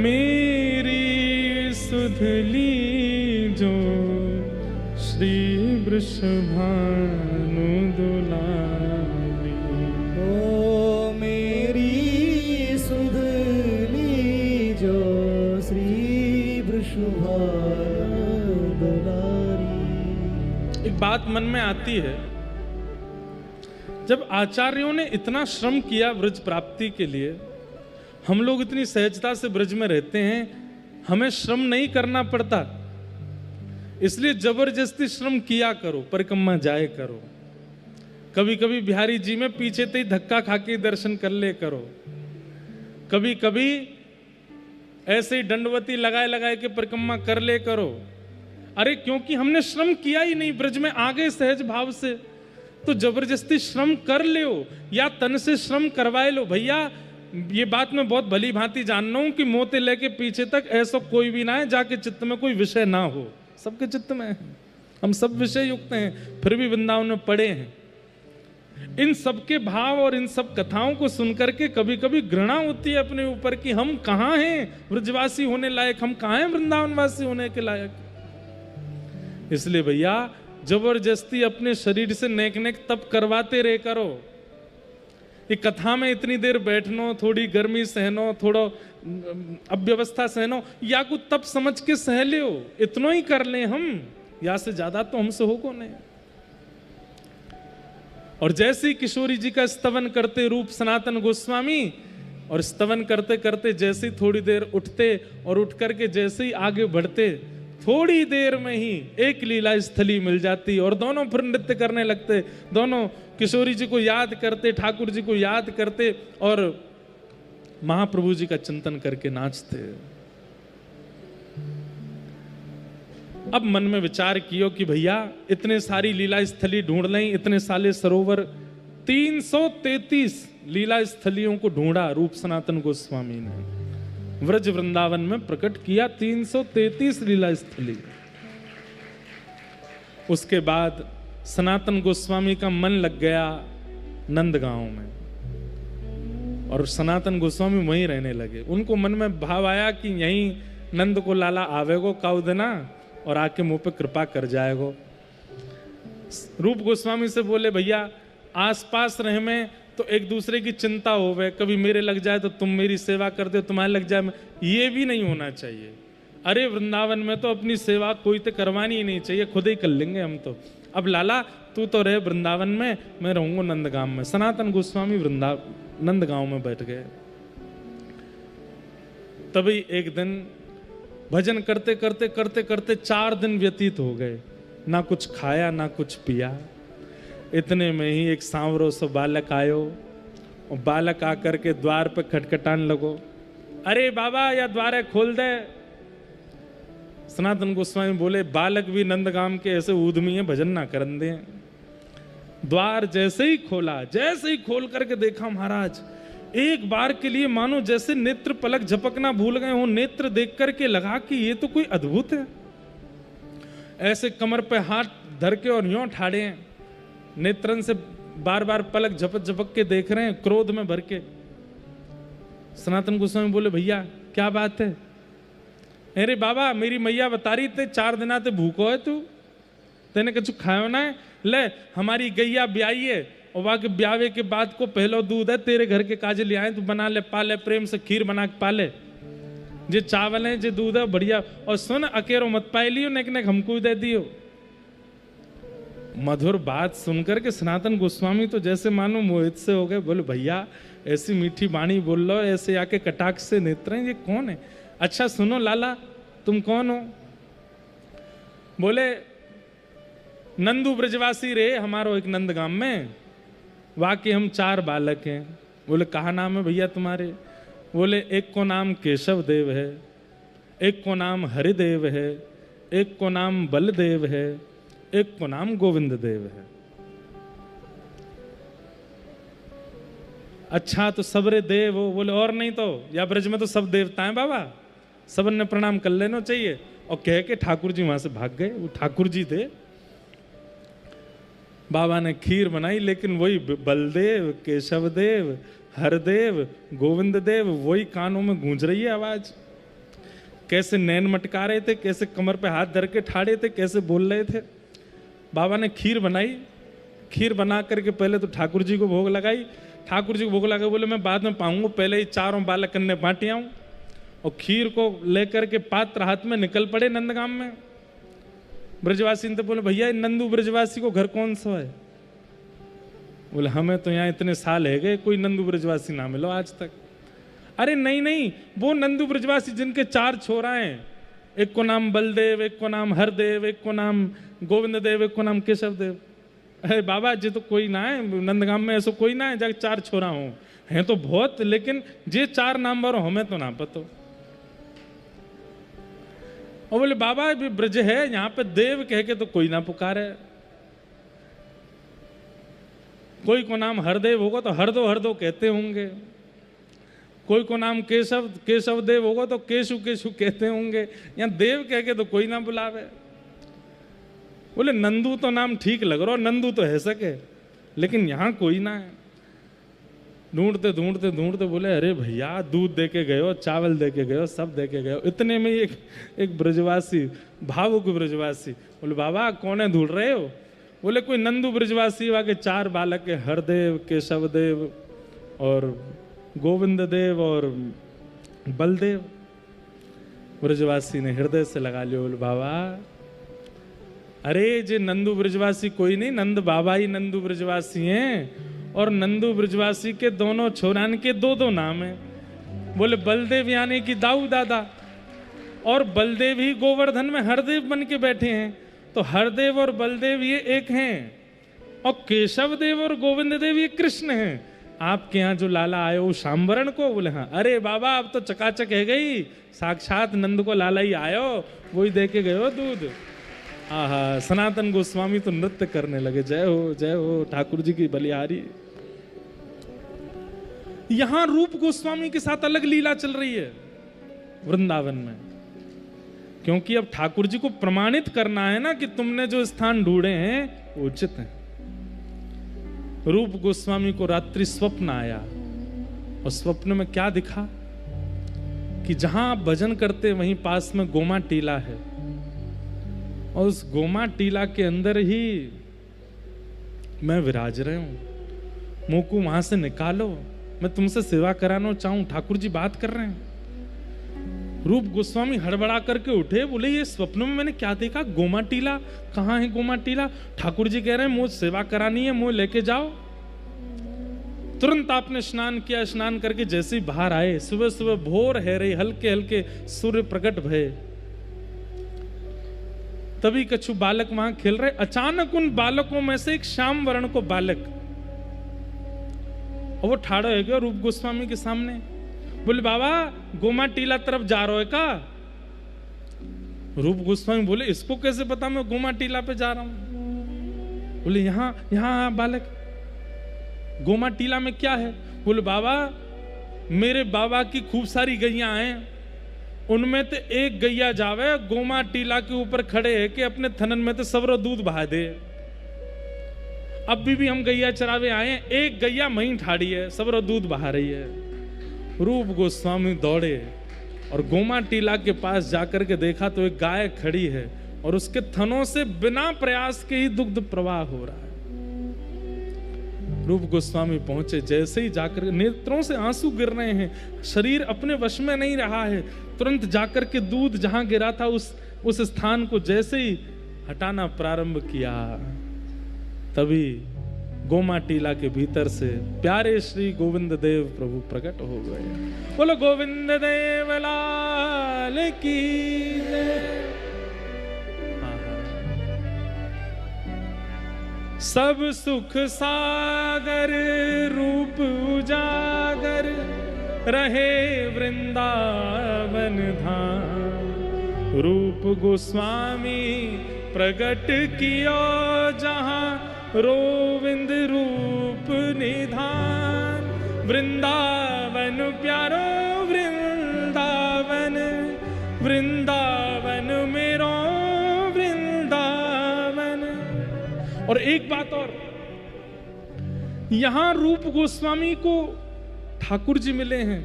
मेरी सुधली जो श्री वृषभानु दुलारी। ओ मेरी सुधली जो श्री वृषभानु दुलारी। एक बात मन में आती है, जब आचार्यों ने इतना श्रम किया ब्रज प्राप्ति के लिए, हम लोग इतनी सहजता से ब्रज में रहते हैं, हमें श्रम नहीं करना पड़ता, इसलिए जबरदस्ती श्रम किया करो, परिक्रमा जाए करो। कभी कभी बिहारी जी में पीछे से ही धक्का खा के दर्शन कर ले करो। कभी कभी ऐसे ही दंडवती लगाए लगाए के परिक्रमा कर ले करो। अरे क्योंकि हमने श्रम किया ही नहीं, ब्रज में आ गए सहज भाव से, तो जबरदस्ती श्रम कर लो या तन से श्रम करवाए लो। भैया ये बात मैं बहुत भली भांति जान रहा हूं कि मोते लेके पीछे तक ऐसा कोई भी ना है जाके चित्त में कोई विषय ना हो। सबके चित्त में है, हम सब विषय युक्त हैं, फिर भी वृंदावन में पड़े हैं। इन सबके भाव और इन सब कथाओं को सुनकर के कभी कभी घृणा होती है अपने ऊपर कि हम कहाँ हैं ब्रजवासी होने लायक, हम कहाँ हैं वृंदावनवासी होने के लायक। इसलिए भैया जबरदस्ती अपने शरीर से नेक नेक तप करवाते रहे करो। ये कथा में इतनी देर बैठनो, थोड़ी गर्मी सहनो, थोड़ा अव्यवस्था सहनो, या कुछ तप समझ के सह लियो, इतना ही कर ले हम, या से ज्यादा तो हमसे हो को नहीं। और जैसे ही किशोरी जी का स्तवन करते रूप सनातन गोस्वामी, और स्तवन करते करते जैसे ही थोड़ी देर उठते और उठ करके जैसे ही आगे बढ़ते, थोड़ी देर में ही एक लीला स्थली मिल जाती और दोनों फिर नृत्य करने लगते। दोनों किशोरी जी को याद करते, ठाकुर जी को याद करते और महाप्रभु जी का चिंतन करके नाचते। अब मन में विचार कियो कि भैया इतने सारी लीला स्थली ढूंढ लें, इतने साले सरोवर, 333 लीला स्थलियों को ढूंढा रूप सनातन गोस्वामी ने, व्रज वृंदावन में प्रकट किया 333 लीला स्थली। उसके बाद सनातन गोस्वामी का मन लग गया नंदगांव में। और सनातन गोस्वामी वहीं रहने लगे। उनको मन में भाव आया कि यहीं नंद को लाला आवेगो काउ देना और आके मुंह पे कृपा कर जाएगो। रूप गोस्वामी से बोले भैया आसपास रहे में तो एक दूसरे की चिंता होवे, कभी मेरे लग जाए तो तुम मेरी सेवा कर दो, तुम्हारे लग जाए, ये भी नहीं होना चाहिए। अरे वृंदावन में तो अपनी सेवा कोई तो करवानी ही नहीं चाहिए, खुद ही कर लेंगे हम तो। अब लाला तू तो रहे वृंदावन में, मैं रहूंगा नंदगांव में। सनातन गोस्वामी नंदगांव में बैठ गए। तभी एक दिन भजन करते करते करते करते 4 दिन व्यतीत हो गए, ना कुछ खाया ना कुछ पिया। इतने में ही एक सांवरो सो बालक आयो और बालक आकर के द्वार पे खटखटाने लगो, अरे बाबा या द्वार खोल दे। सनातन गोस्वामी बोले बालक भी नंदगाम के ऐसे ऊधमी है, भजन ना करन दे। द्वार जैसे ही खोला, जैसे ही खोल करके देखा महाराज, एक बार के लिए मानो जैसे नेत्र पलक झपकना भूल गए हो। नेत्र देख करके लगा कि ये तो कोई अद्भुत है। ऐसे कमर पे हाथ धर के और यूं ठाड़े हैं, नेत्रन से बार बार पलक झपक झपक के देख रहे हैं, क्रोध में भर के। सनातन गोस्वामी बोले भैया क्या बात है? अरे बाबा मेरी मैया बता रही थे 4 दिना ते भूखो है तू, तेने कुछ खायो ना है। ले हमारी गैया ब्याई है और वहां के ब्यावे के बाद को पहलो दूध है, तेरे घर के काजे ले आए, तू बना ले, पाले, प्रेम से खीर बना के पाले। जे चावल है जे दूध है बढ़िया, और सुन अकेरो मत पाए लियो, नेक नेक हमको दे दियो। मधुर बात सुनकर के सनातन गोस्वामी तो जैसे मानो मोहित से हो गए। बोले भैया ऐसी मीठी वाणी बोल लो, ऐसे आके कटाक्ष से नेत्र, ये कौन है? अच्छा सुनो लाला तुम कौन हो? बोले नंदू ब्रजवासी रे हमारो एक नंदगाम में, वाकई हम 4 बालक हैं। बोले कहा नाम है भैया तुम्हारे? बोले एक को नाम केशव देव है, एक को नाम हरिदेव है, एक को नाम बलदेव है, एक को नाम गोविंद देव है। अच्छा तो सबरे देव हो? बोले और नहीं तो या ब्रज में तो सब देवता हैं बाबा, सबन ने प्रणाम कर लेना चाहिए। और कह के ठाकुर जी वहां से भाग गए। वो ठाकुर जी थे। बाबा ने खीर बनाई, लेकिन वही बलदेव, केशव देव, हरदेव, गोविंद देव वही कानों में गूंज रही है आवाज। कैसे नैन मटका रहे थे, कैसे कमर पे हाथ धर के ठाड़े थे, कैसे बोल रहे थे। बाबा ने खीर बनाई, खीर बना करके पहले तो ठाकुर जी को भोग लगाई। ठाकुर जी को भोग लगा, बोले मैं बाद में पाऊंगा, पहले ही 4 बालक कन्ने बांटी आऊं। और खीर को लेकर के पात्र हाथ में निकल पड़े नंदगाम में। ब्रजवासी ने तो बोले भैया नंदू ब्रजवासी को घर कौन सा है? बोले हमें तो यहाँ इतने साल है गए, कोई नंदू ब्रजवासी ना मिलो आज तक। अरे नहीं नहीं, वो नंदू ब्रजवासी जिनके 4 छोरा हैं, एक को नाम बलदेव, एक को नाम हरदेव, एक को नाम गोविंद देव, एक को नाम केशव देव। अरे बाबा जी तो कोई ना है नंदगाम में, ऐसा कोई ना है जब 4 छोरा हो, हैं तो बहुत, लेकिन जे 4 नाम बारो हमें तो ना पतो। और बोले बाबा भी ब्रज है, यहाँ पे देव कह के तो कोई ना पुकारे। कोई को नाम हरदेव होगा तो हरदो हरदो कहते होंगे, कोई को नाम केशव केशव देव होगा तो केशु केशु कहते होंगे, यहाँ देव कह के तो कोई ना बुलावे। बोले नंदू तो नाम ठीक लग रहा, नंदू तो है सके, लेकिन यहाँ कोई ना है। ढूंढते ढूंढते ढूंढते बोले अरे भैया दूध दे के गए हो, चावल दे के गए हो, सब दे के गए हो। इतने में एक ब्रजवासी, भावुक ब्रजवासी, बोले बाबा कौन है ढूंढ रहे हो? बोले कोई नंदू ब्रजवासी, वहाँ के 4 बालक है, हरदेव, केशव देव और गोविंद देव और बलदेव। ब्रजवासी ने हृदय से लगा लिया। बोले बाबा अरे जे नंदू ब्रजवासी कोई नहीं, नंद बाबा ही नंदू ब्रजवासी हैं। और नंदू ब्रजवासी के दोनों छोरान के 2-2 नाम हैं। बोले बलदेव यानी कि दाऊ दादा, और बलदेव ही गोवर्धन में हरदेव बन के बैठे हैं, तो हरदेव और बलदेव ये एक हैं, और केशव देव और गोविंद देव ये कृष्ण हैं। आपके यहाँ जो लाला आए वो शाम्बरण को? बोले हाँ। अरे बाबा अब तो चकाचक है गई, साक्षात नंद को लाला ही आयो, वही दे के गए हो दूध। आहा, सनातन गोस्वामी तो नृत्य करने लगे, जय हो ठाकुर जी की बलिहारी। यहां रूप गोस्वामी के साथ अलग लीला चल रही है वृंदावन में, क्योंकि अब ठाकुर जी को प्रमाणित करना है ना कि तुमने जो स्थान ढूंढे हैं वो उचित है। रूप गोस्वामी को रात्रि स्वप्न आया और स्वप्न में क्या दिखा कि जहां आप भजन करते वहीं पास में गोमा टीला है, और उस गोमा टीला के अंदर ही मैं विराज रहे हूं। मुंह को वहां से निकालो, मैं तुमसे सेवा कराना चाहूं। ठाकुर जी बात कर रहे हैं। रूप गोस्वामी हड़बड़ा करके उठे, बोले ये स्वप्न में मैंने क्या देखा? गोमा टीला? कहाँ है गोमा टीला? ठाकुर जी कह रहे हैं मुझे सेवा करानी है, मुझे लेके जाओ। तुरंत आपने स्नान किया, स्नान करके जैसे ही बाहर आए, सुबह सुबह भोर है रही, हल्के हल्के सूर्य प्रकट भये, तभी कछु बालक वहां खेल रहे। अचानक उन बालकों में से एक श्याम वर्ण को बालक, और वो ठाड़ा हो गया रूप गोस्वामी के सामने। बोले बाबा गोमा टीला तरफ जा रहे हो का? रूप गोस्वामी बोले इसको कैसे पता मैं गोमा टीला पे जा रहा हूं? बोले यहाँ बालक, गोमा टीला में क्या है? बोले बाबा मेरे बाबा की खूब सारी गैया हैं, उनमें तो एक गैया जावे गोमा टीला के ऊपर खड़े है कि अपने थनन में तो सबरो दूध बहा दे। अब भी हम गैया चरावे आए हैं, एक गैया महीं ठाड़ी है, सबरो दूध बहा रही है। रूप गोस्वामी दौड़े और गोमा टीला के पास जाकर के देखा तो एक गाय खड़ी है और उसके थनों से बिना प्रयास के ही दुग्ध प्रवाह हो रहा है। रूप गोस्वामी पहुंचे, जैसे ही जाकर नेत्रों से आंसू गिर रहे हैं, शरीर अपने वश में नहीं रहा है, तुरंत जाकर के दूध जहां गिरा था उस स्थान को जैसे ही हटाना प्रारंभ किया, तभी गोमा टीला के भीतर से प्यारे श्री गोविंद देव प्रभु प्रकट हो गए। बोलो गोविंद देव लाल की जय। सब सुख सागर रूप उजागर रहे वृंदावन धाम। रूप गोस्वामी प्रकट किया जहां रोविंद रूप निधान। वृंदावन प्यारो वृंदावन, वृंदावन मेरो वृंदावन। और एक बात और, यहां रूप गोस्वामी को ठाकुर जी मिले हैं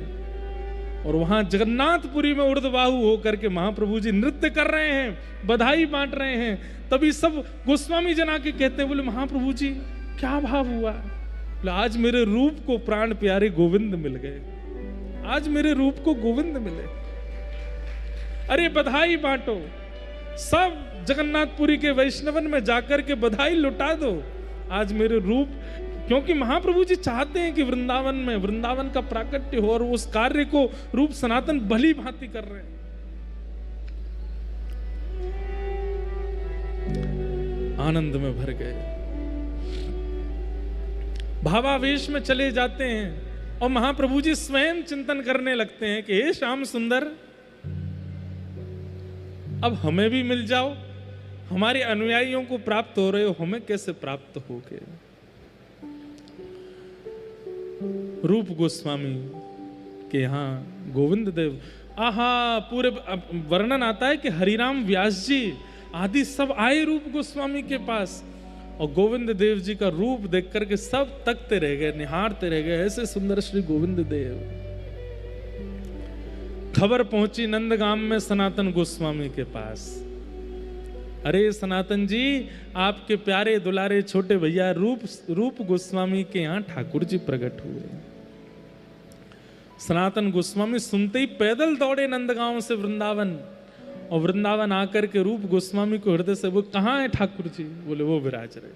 और वहां जगन्नाथपुरी में उर्दबाहु होकर के महाप्रभु जी नृत्य कर रहे हैं, बधाई बांट रहे हैं। तभी सब गोस्वामी जना के कहते हैं, बोले महाप्रभु जी क्या भाव हुआ? बोले आज मेरे रूप को प्राण प्यारे गोविंद मिल गए, आज मेरे रूप को गोविंद मिले। अरे बधाई बांटो, सब जगन्नाथपुरी के वैष्णवन में जाकर के बधाई लुटा दो, आज मेरे रूप, क्योंकि महाप्रभु जी चाहते हैं कि वृंदावन में वृंदावन का प्राकट्य हो और उस कार्य को रूप सनातन भली भांति कर रहे हैं। आनंद में भर गए, भावावेश में चले जाते हैं और महाप्रभु जी स्वयं चिंतन करने लगते हैं कि हे श्याम सुंदर, अब हमें भी मिल जाओ, हमारे अनुयायियों को प्राप्त हो रहे हो, हमें कैसे प्राप्त होगे? रूप गोस्वामी के यहाँ गोविंद देव, आहा, पूरे वर्णन आता है कि हरिराम व्यास जी आदि सब आए रूप गोस्वामी के पास और गोविंद देव जी का रूप देख करके सब तकते रह गए, निहारते रह गए, ऐसे सुंदर श्री गोविंद देव। खबर पहुंची नंदगाम में सनातन गोस्वामी के पास, अरे सनातन जी आपके प्यारे दुलारे छोटे भैया रूप गोस्वामी के यहाँ ठाकुर जी प्रकट हुए। सनातन गोस्वामी सुनते ही पैदल दौड़े नंदगांव से वृंदावन, और वृंदावन आकर के रूप गोस्वामी को हृदय से, वो कहाँ है ठाकुर जी? बोले वो विराज रहे।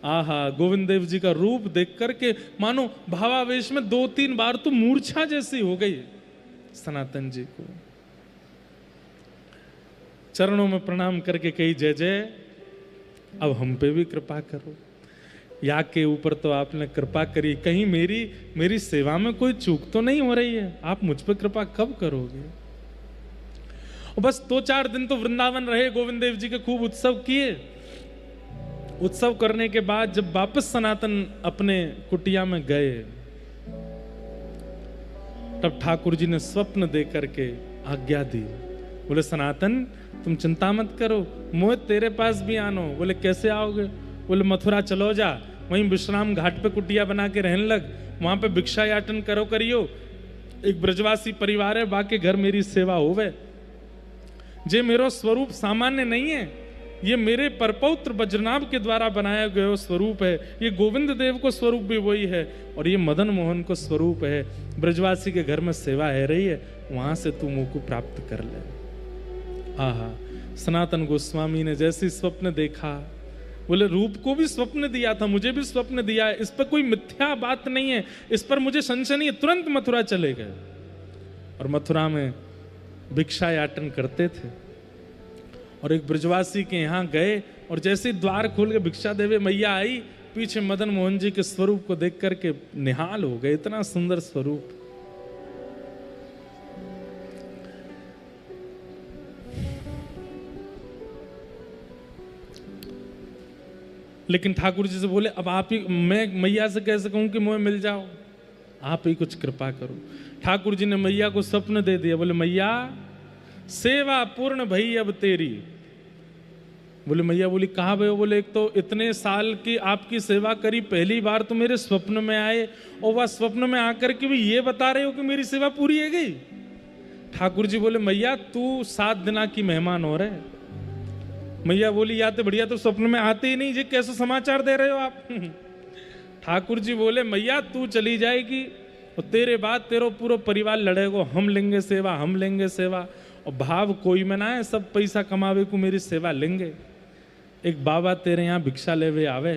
आहा, गोविंद देव जी का रूप देख करके मानो भावावेश में 2-3 बार तो मूर्छा जैसी हो गई सनातन जी को। चरणों में प्रणाम करके कही जय जय, अब हम पे भी कृपा करो, या के ऊपर तो आपने कृपा करी, कहीं मेरी सेवा में कोई चूक तो नहीं हो रही है, आप मुझ पे कृपा कब करोगे? और बस 2-4 दिन तो वृंदावन रहे, गोविंद देव जी के खूब उत्सव किए। उत्सव करने के बाद जब वापस सनातन अपने कुटिया में गए, तब ठाकुर जी ने स्वप्न दे करके आज्ञा दी, बोले सनातन तुम चिंता मत करो, मोह तेरे पास भी आनो। बोले कैसे आओगे? बोले मथुरा चलो जा, वहीं विश्राम घाट पे कुटिया बना के रहने लग, वहां पे भिक्षा याटन करो करियो। एक ब्रजवासी परिवार है, बाके घर मेरी सेवा होवे। जे मेरो स्वरूप सामान्य नहीं है, ये मेरे परपौत्र वज्रनाभ के द्वारा बनाया गया स्वरूप है। ये गोविंद देव को स्वरूप भी वही है और ये मदन मोहन को स्वरूप है। ब्रजवासी के घर में सेवा है रही है, वहां से तू मुंह को प्राप्त कर ले। आहा, सनातन गोस्वामी ने जैसे स्वप्न देखा, बोले रूप को भी स्वप्न दिया था, मुझे भी स्वप्न दिया है, इस पर कोई मिथ्या बात नहीं है, इस पर मुझे संशय नहीं है। तुरंत मथुरा चले गए और मथुरा में भिक्षा याटन करते थे और एक ब्रजवासी के यहाँ गए और जैसे द्वार खोल के भिक्षा देवे मैया आई, पीछे मदन मोहन जी के स्वरूप को देख करके निहाल हो गए। इतना सुंदर स्वरूप। लेकिन ठाकुर जी से बोले अब आप ही, मैं मैया से कैसे कहूं कि मुझे मिल जाओ, आप ही कुछ कृपा करो। ठाकुर जी ने मैया को स्वप्न दे दिया। बोले मैया सेवा पूर्ण भई अब तेरी। बोले मैया बोली कहाँ भई? बोले एक तो इतने साल की आपकी सेवा करी, पहली बार तो मेरे स्वप्न में आए और वह स्वप्न में आकर के भी ये बता रहे हो कि मेरी सेवा पूरी है गई। ठाकुर जी बोले मैया तू 7 दिना की मेहमान हो रहे। मैया बोली या तो बढ़िया, तो स्वप्न में आते ही नहीं, ये कैसे समाचार दे रहे हो आप? ठाकुर जी बोले मैया तू चली जाएगी और तेरे बाद तेरो पूरा परिवार लड़ेगो, हम लेंगे सेवा, हम लेंगे सेवा। और भाव कोई में ना है, सब पैसा कमावे को मेरी सेवा लेंगे। एक बाबा तेरे यहाँ भिक्षा लेवे आवे,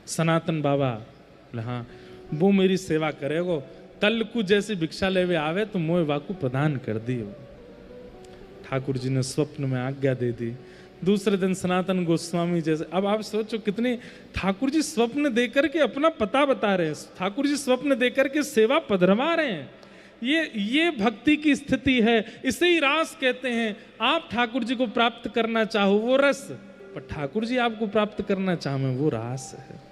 सनातन बाबा। बोले हाँ, वो मेरी सेवा करेगो। कल को जैसे भिक्षा लेवे आवे तो मोह वाकू प्रदान कर दियो। ठाकुर जी ने स्वप्न में आज्ञा दे दी। दूसरे दिन सनातन गोस्वामी जैसे, अब आप सोचो कितने ठाकुर जी स्वप्न देकर के अपना पता बता रहे हैं, ठाकुर जी स्वप्न देकर के सेवा पधरवा रहे हैं। ये भक्ति की स्थिति है, इसे ही रास कहते हैं। आप ठाकुर जी को प्राप्त करना चाहो वो रस, पर ठाकुर जी आपको प्राप्त करना चाहे वो रास है।